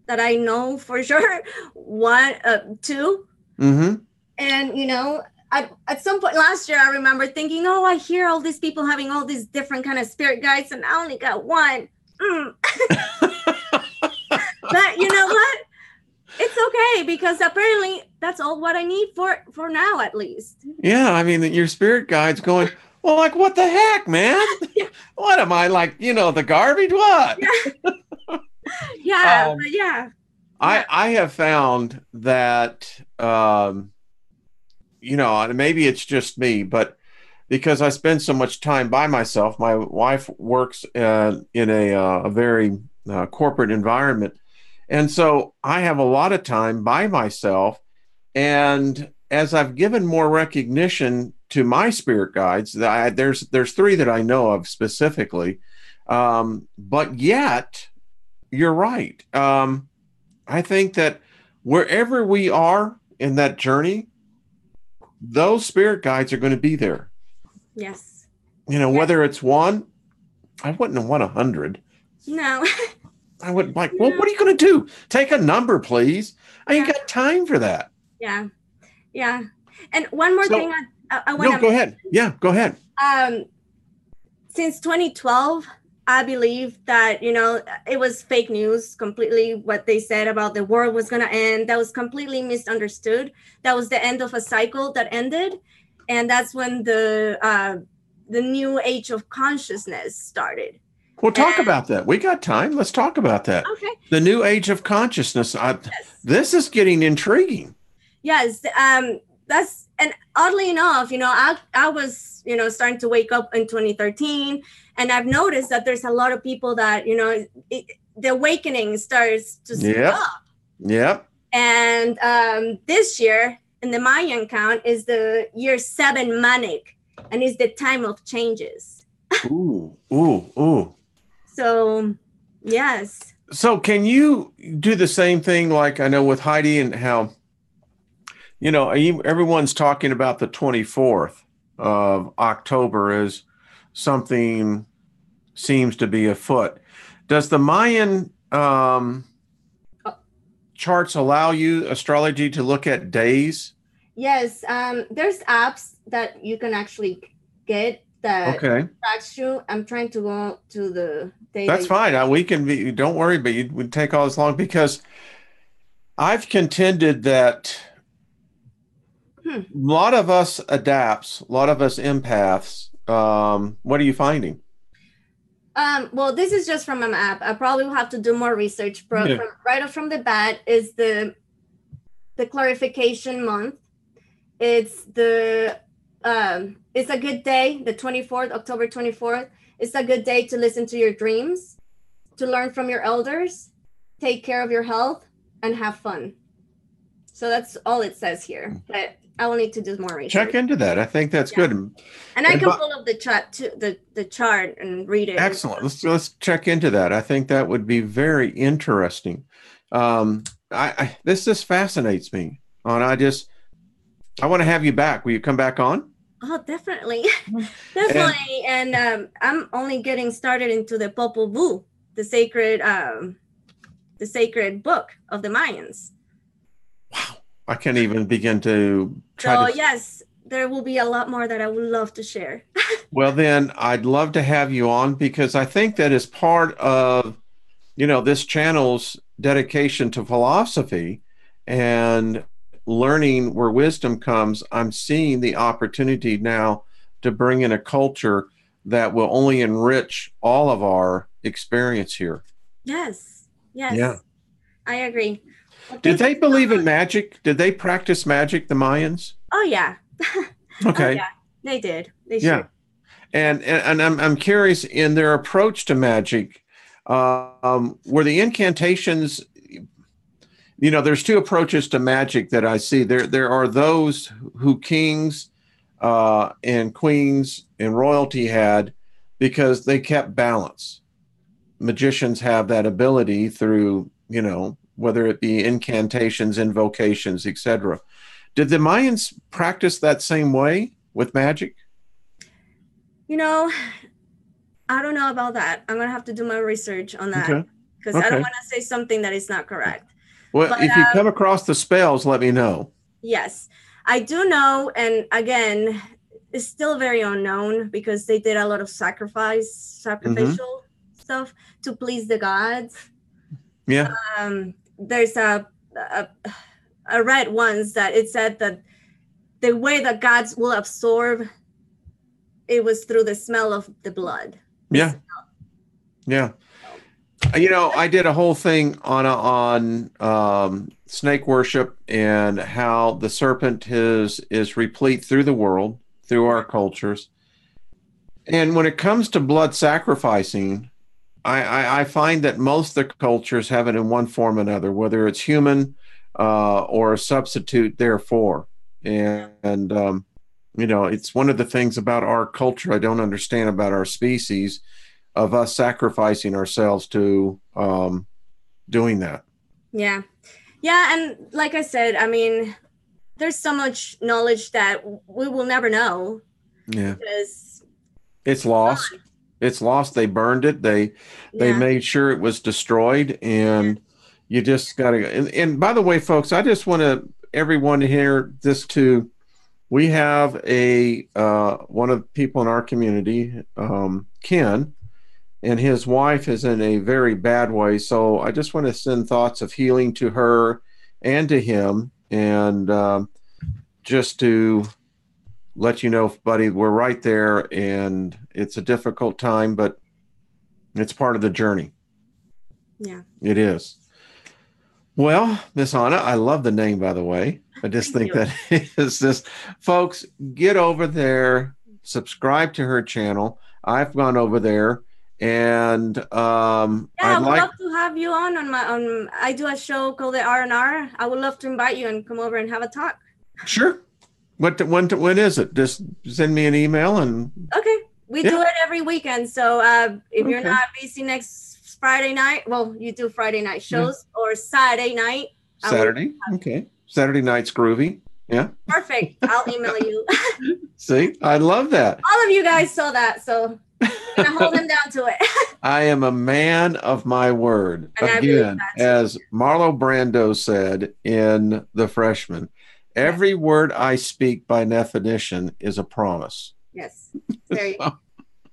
Speaker 2: that I know for sure one, two.
Speaker 1: Mm-hmm.
Speaker 2: And at some point last year, I remember thinking, "Oh, I hear all these people having all these different kind of spirit guides, and I only got one." But you know what? It's okay because apparently that's all what I need for now, at least.
Speaker 1: Yeah, I mean, your spirit guide's going, well, like, what the heck, man? What am I, like, the garbage? What?
Speaker 2: Yeah, but yeah.
Speaker 1: I have found that, maybe it's just me, but because I spend so much time by myself, my wife works in a very corporate environment. And so I have a lot of time by myself. And as I've given more recognition to my spirit guides, there's three that I know of specifically. But yet, you're right. I think that wherever we are in that journey, those spirit guides are going to be there.
Speaker 2: Yes.
Speaker 1: Whether it's one, I wouldn't want 100.
Speaker 2: No.
Speaker 1: I would like, well, what are you going to do? Take a number, please. I ain't got time for that.
Speaker 2: Yeah. Yeah. And one more thing I want to...
Speaker 1: No, go ahead. Yeah, go ahead.
Speaker 2: Since 2012, I believe that, it was fake news completely. What they said about the world was going to end, that was completely misunderstood. That was the end of a cycle that ended. And that's when the new age of consciousness started.
Speaker 1: We'll talk about that. We got time. Let's talk about that.
Speaker 2: Okay.
Speaker 1: The new age of consciousness. Yes. This is getting intriguing.
Speaker 2: Yes. And oddly enough, I was, starting to wake up in 2013, and I've noticed that there's a lot of people that, the awakening starts to speed up.
Speaker 1: Yep.
Speaker 2: And this year in the Mayan count is the year 7 Manic, and it's the time of changes.
Speaker 1: Ooh.
Speaker 2: So, yes.
Speaker 1: So can you do the same thing like I know with Heidi and how, everyone's talking about the 24th of October as something seems to be afoot. Does the Mayan charts allow you astrology to look at days?
Speaker 2: Yes. There's apps that you can actually get that tracks you. I'm trying to go to the day.
Speaker 1: That's fine. We can be, don't worry, but it would take all this long because I've contended that a lot of us adapts, a lot of us empaths. What are you finding?
Speaker 2: Well, this is just from an app. I probably will have to do more research. But right off from the bat is the clarification month. It's it's a good day, the 24th, October 24th. It's a good day to listen to your dreams, to learn from your elders, take care of your health, and have fun. So that's all it says here. But I will need to do more research.
Speaker 1: Check into that. I think that's good.
Speaker 2: And I can pull up the chart too, the chart and read it.
Speaker 1: Excellent. Let's check into that. I think that would be very interesting. This just fascinates me. I want to have you back. Will you come back on?
Speaker 2: Oh, definitely. Definitely. And I'm only getting started into the Popol Vuh, the sacred the sacred book of the Mayans.
Speaker 1: Wow. I can't even begin to try
Speaker 2: So
Speaker 1: to.
Speaker 2: yes, there will be a lot more that I would love to share.
Speaker 1: Well, then I'd love to have you on because I think that is part of, this channel's dedication to philosophy and learning where wisdom comes. I'm seeing the opportunity now to bring in a culture that will only enrich all of our experience here.
Speaker 2: Yes,
Speaker 1: Yeah.
Speaker 2: yes, I agree. Well,
Speaker 1: Did
Speaker 2: thank
Speaker 1: they
Speaker 2: you so
Speaker 1: believe in
Speaker 2: much.
Speaker 1: magic? Did they practice magic, the Mayans?
Speaker 2: Oh yeah, oh
Speaker 1: Okay.
Speaker 2: yeah, they did. They sure.
Speaker 1: Yeah. And I'm curious in their approach to magic, were the incantations, there's two approaches to magic that I see. There are those who kings and queens and royalty had because they kept balance. Magicians have that ability through, whether it be incantations, invocations, etc. Did the Mayans practice that same way with magic?
Speaker 2: You know, I don't know about that. I'm gonna have to do my research on that
Speaker 1: Okay.
Speaker 2: because I don't
Speaker 1: Okay.
Speaker 2: want to say something that is not correct.
Speaker 1: Well,
Speaker 2: But
Speaker 1: if you come across the spells, let me know.
Speaker 2: yes, I do know, and again, it's still very unknown because they did a lot of
Speaker 1: Mm-hmm.
Speaker 2: sacrificial stuff to please the gods.
Speaker 1: Yeah.
Speaker 2: There's a I read once that it said that the way that gods will absorb it was through the smell of the blood.
Speaker 1: Yeah. Yeah. I did a whole thing on snake worship and how the serpent is replete through the world, through our cultures. And when it comes to blood sacrificing, I find that most of the cultures have it in one form or another, whether it's human or a substitute therefore. And it's one of the things about our culture I don't understand about our species of us sacrificing ourselves to doing that.
Speaker 2: Yeah. Yeah. And like I said, I mean, there's so much knowledge that we will never know
Speaker 1: Yeah.
Speaker 2: because
Speaker 1: It's lost. It's lost. They burned it. They
Speaker 2: yeah.
Speaker 1: made sure it was destroyed. And you just got to. And by the way, folks, I just want everyone to hear this too. We have one of the people in our community, Ken, and his wife is in a very bad way. So I just want to send thoughts of healing to her and to him, and just to let you know, buddy, we're right there, and it's a difficult time, but it's part of the journey.
Speaker 2: Yeah.
Speaker 1: It is. Well, Miss Anna, I love the name, by the way. I just
Speaker 2: Thank
Speaker 1: think
Speaker 2: you.
Speaker 1: that is just, folks, get over there, subscribe to her channel. I've gone over there, and
Speaker 2: Yeah, I
Speaker 1: I'd
Speaker 2: would
Speaker 1: like.
Speaker 2: love to have you on my I do a show called the R&R. I would love to invite you and come over and have a talk.
Speaker 1: Sure. When is it? Just send me an email and.
Speaker 2: Okay. We
Speaker 1: Yeah.
Speaker 2: do it every weekend. So if you're
Speaker 1: Okay.
Speaker 2: not busy next Friday night, well, you do Friday night shows or Saturday night.
Speaker 1: Saturday. Okay. Saturday night's groovy. Yeah.
Speaker 2: Perfect. I'll email you.
Speaker 1: See, I love that.
Speaker 2: All of you guys saw that, so I'm gonna hold him down to it.
Speaker 1: I am a man of my word.
Speaker 2: And I believe
Speaker 1: Again,
Speaker 2: that too.
Speaker 1: as Marlo Brando said in The Freshman, every word I speak by definition is a promise.
Speaker 2: Yes. Very,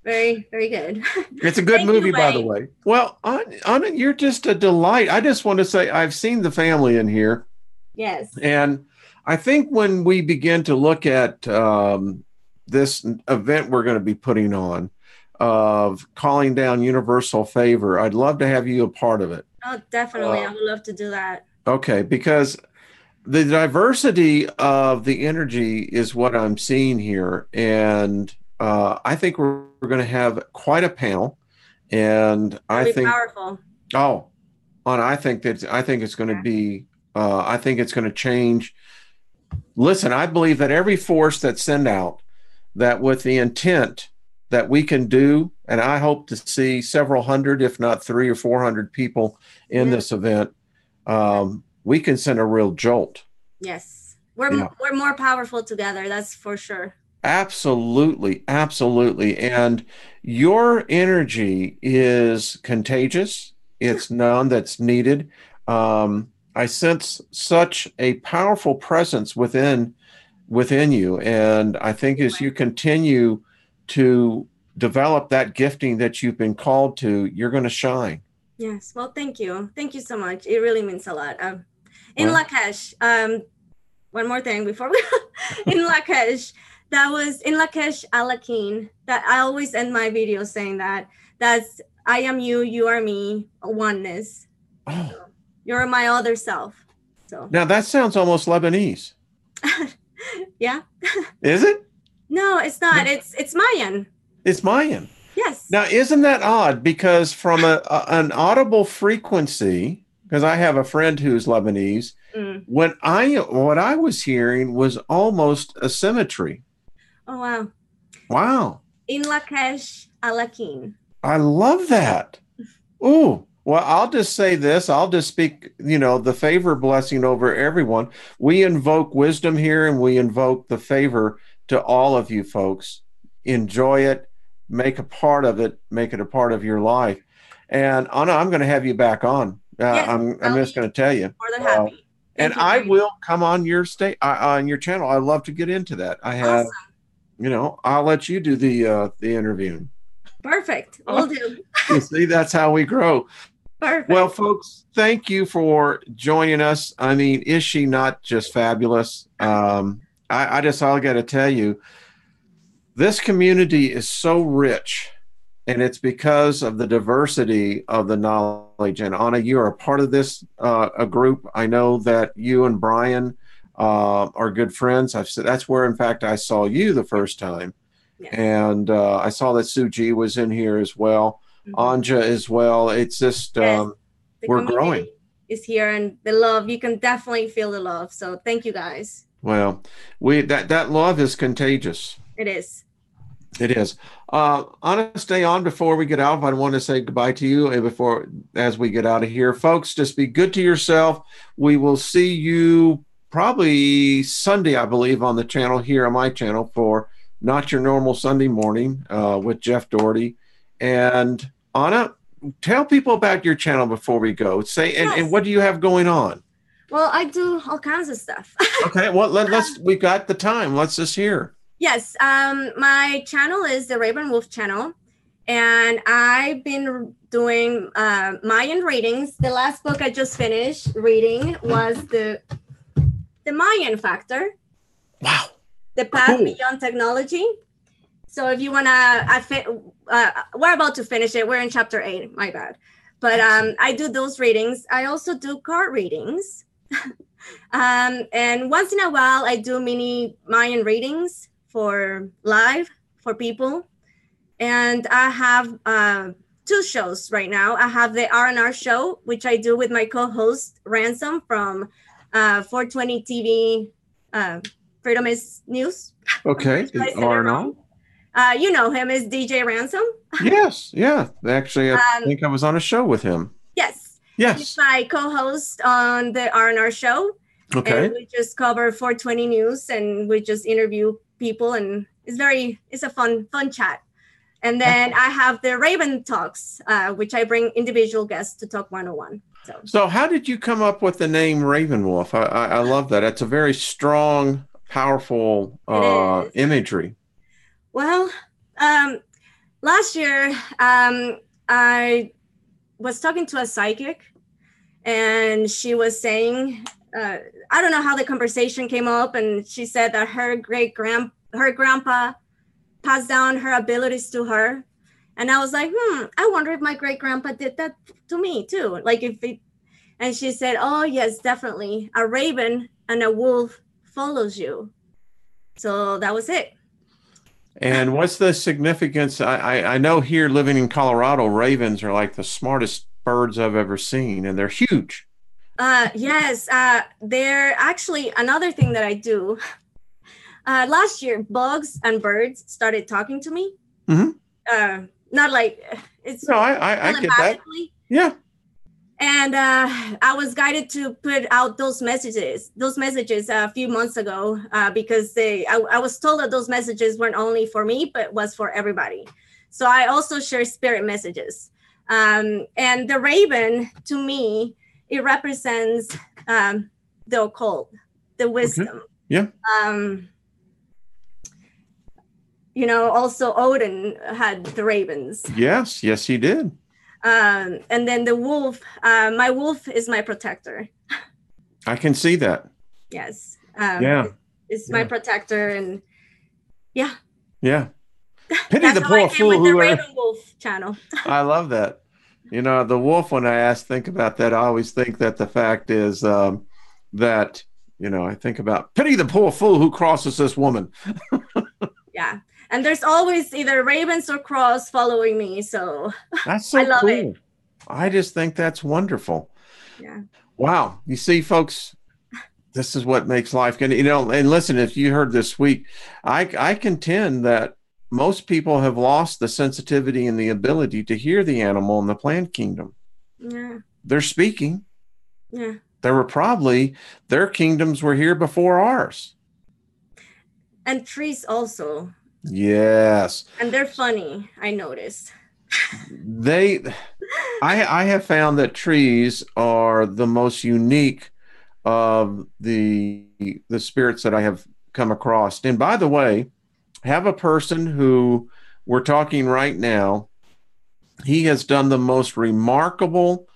Speaker 2: very, very good.
Speaker 1: It's a good
Speaker 2: Thank
Speaker 1: movie,
Speaker 2: you,
Speaker 1: by the
Speaker 2: Wayne.
Speaker 1: way. Well, Anna, you're just a delight. I just want to say I've seen the family in here.
Speaker 2: Yes.
Speaker 1: And I think when we begin to look at this event we're going to be putting on of calling down universal favor, I'd love to have you a part of it.
Speaker 2: Oh, definitely. I would love to do that.
Speaker 1: Okay, because the diversity of the energy is what I'm seeing here. And I think we're going to have quite a panel. And
Speaker 2: That'll be powerful.
Speaker 1: Oh, Anna, I think it's going to be, I think it's going to change. Listen, I believe that every force that's sent out, that with the intent that we can do, and I hope to see several hundred, if not 300 or 400 people in this event, we can send a real jolt.
Speaker 2: Yes. We're more powerful together, that's for sure.
Speaker 1: Absolutely. Absolutely. And your energy is contagious. It's none that's needed. I sense such a powerful presence within you, and I think as you continue to develop that gifting that you've been called to, you're going to shine.
Speaker 2: Yes. Well, thank you. Thank you so much. It really means a lot. In
Speaker 1: Well,
Speaker 2: Lakesh, one more thing before we in Lakesh, that was in Lakesh Alakin. That I always end my videos saying that. That's I am you, you are me, a oneness.
Speaker 1: oh,
Speaker 2: So, you're my other self. So
Speaker 1: now that sounds almost Lebanese.
Speaker 2: yeah.
Speaker 1: Is it?
Speaker 2: No, it's not. It's Mayan.
Speaker 1: It's Mayan.
Speaker 2: Yes.
Speaker 1: Now, isn't that odd? Because from an audible frequency, because I have a friend who's Lebanese,
Speaker 2: Mm.
Speaker 1: what I was hearing was almost a symmetry.
Speaker 2: Oh wow.
Speaker 1: Wow.
Speaker 2: In Lakesh Alakin.
Speaker 1: I love that. Ooh. Well, I'll just say this. I'll just speak, the favor blessing over everyone. We invoke wisdom here and we invoke the favor to all of you folks. Enjoy it, make a part of it, make it a part of your life. And Anna, I'm going to have you back on.
Speaker 2: Yes,
Speaker 1: I'm just going to tell you.
Speaker 2: more than happy.
Speaker 1: And
Speaker 2: Thank you
Speaker 1: I
Speaker 2: very much.
Speaker 1: will come on your on your channel. I love to get into that. I have,
Speaker 2: Awesome.
Speaker 1: I'll let you do the interviewing.
Speaker 2: Perfect. Will do.
Speaker 1: You see, that's how we grow.
Speaker 2: Perfect.
Speaker 1: Well, folks, thank you for joining us. I mean, is she not just fabulous? I got to tell you, this community is so rich, and it's because of the diversity of the knowledge. And Anna, you are a part of this a group. I know that you and Brian are good friends. I've said that's where, in fact, I saw you the first time.
Speaker 2: Yeah.
Speaker 1: And I saw that Suji was in here as well. Anja as well. It's just we're growing.
Speaker 2: Is here, and the love, you can definitely feel the love. So thank you guys.
Speaker 1: Well, that love is contagious.
Speaker 2: It is.
Speaker 1: It is. Anna, stay on before we get out. I want to say goodbye to you and as we get out of here, folks. Just be good to yourself. We will see you probably Sunday, I believe, on the channel here on my channel for Not Your Normal Sunday Morning with Jeff Doherty. And Anna, tell people about your channel before we go. And what do you have going on?
Speaker 2: Well, I do all kinds of stuff.
Speaker 1: Okay, well, we've got the time. Let's just hear.
Speaker 2: Yes, my channel is the Raven Wolf channel, and I've been doing Mayan readings. The last book I just finished reading was the Mayan Factor.
Speaker 1: Wow.
Speaker 2: The Path Beyond Technology. So if you want to, we're about to finish it. We're in chapter 8, my bad. But I do those readings. I also do card readings. And once in a while, I do mini Mayan readings for live for people. And I have 2 shows right now. I have the R&R show, which I do with my co-host, Ransom, from 420 TV, Freedom is News.
Speaker 1: Okay, R&R.
Speaker 2: You know him as DJ Ransom.
Speaker 1: Yes, yeah. Actually, I think I was on a show with him.
Speaker 2: Yes.
Speaker 1: Yes.
Speaker 2: He's my co-host on the R&R show.
Speaker 1: Okay.
Speaker 2: And we just cover 420 News, and we just interview people, and it's a fun chat. And then I have the Raven Talks, which I bring individual guests to talk 101.
Speaker 1: So how did you come up with the name Raven Wolf? I love that. It's a very strong, powerful imagery.
Speaker 2: Well, last year, I was talking to a psychic, and she was saying, I don't know how the conversation came up, and she said that her grandpa passed down her abilities to her. And I was like, I wonder if my great grandpa did that to me too. And she said, oh yes, definitely. A raven and a wolf follows you. So that was it.
Speaker 1: And what's the significance? I know here living in Colorado, ravens are like the smartest birds I've ever seen, and they're huge.
Speaker 2: Yes, they're actually another thing that I do. Last year, bugs and birds started talking to me.
Speaker 1: Mm-hmm.
Speaker 2: Not like it's
Speaker 1: no, I get that. Yeah.
Speaker 2: And I was guided to put out those messages a few months ago because I was told that those messages weren't only for me, but was for everybody. So I also share spirit messages. And the raven, to me, it represents the occult, the wisdom.
Speaker 1: Okay. Yeah.
Speaker 2: You know, also Odin had the ravens.
Speaker 1: Yes, yes, he did.
Speaker 2: And then the wolf, my wolf is my protector.
Speaker 1: I can see that.
Speaker 2: Yes.
Speaker 1: Yeah.
Speaker 2: It's my protector, and yeah.
Speaker 1: Yeah. Pity
Speaker 2: That's
Speaker 1: the
Speaker 2: how
Speaker 1: poor
Speaker 2: I came
Speaker 1: fool
Speaker 2: with the
Speaker 1: who
Speaker 2: Raven Wolf channel.
Speaker 1: I love that. You know, the wolf, when I think about that, I always think that the fact is that, you know, I think about pity the poor fool who crosses this woman.
Speaker 2: Yeah. And there's always either ravens or crows following me. So
Speaker 1: That's so
Speaker 2: I love
Speaker 1: cool.
Speaker 2: it.
Speaker 1: I just think that's wonderful.
Speaker 2: Yeah.
Speaker 1: Wow. You see, folks, this is what makes life good. You know, and listen, if you heard this week, I contend that most people have lost the sensitivity and the ability to hear the animal in the plant kingdom.
Speaker 2: Yeah.
Speaker 1: They're speaking.
Speaker 2: Yeah.
Speaker 1: There were probably, their kingdoms were here before ours.
Speaker 2: And trees also.
Speaker 1: Yes.
Speaker 2: And they're funny, I noticed.
Speaker 1: I have found that trees are the most unique of the spirits that I have come across. And by the way, have a person who we're talking right now. He has done the most remarkable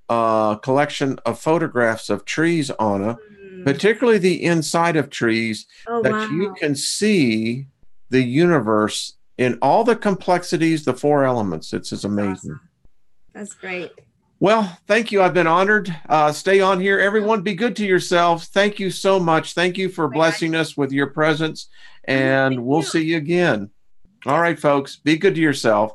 Speaker 1: collection of photographs of trees, Anna, particularly the inside of trees, that you can see the universe in all the complexities, the four elements. It's amazing.
Speaker 2: Awesome. That's great.
Speaker 1: Well, thank you. I've been honored. Stay on here. Everyone, be good to yourselves. Thank you so much. Thank you for blessing us with your presence, and we'll see you again. All right, folks, be good to yourself.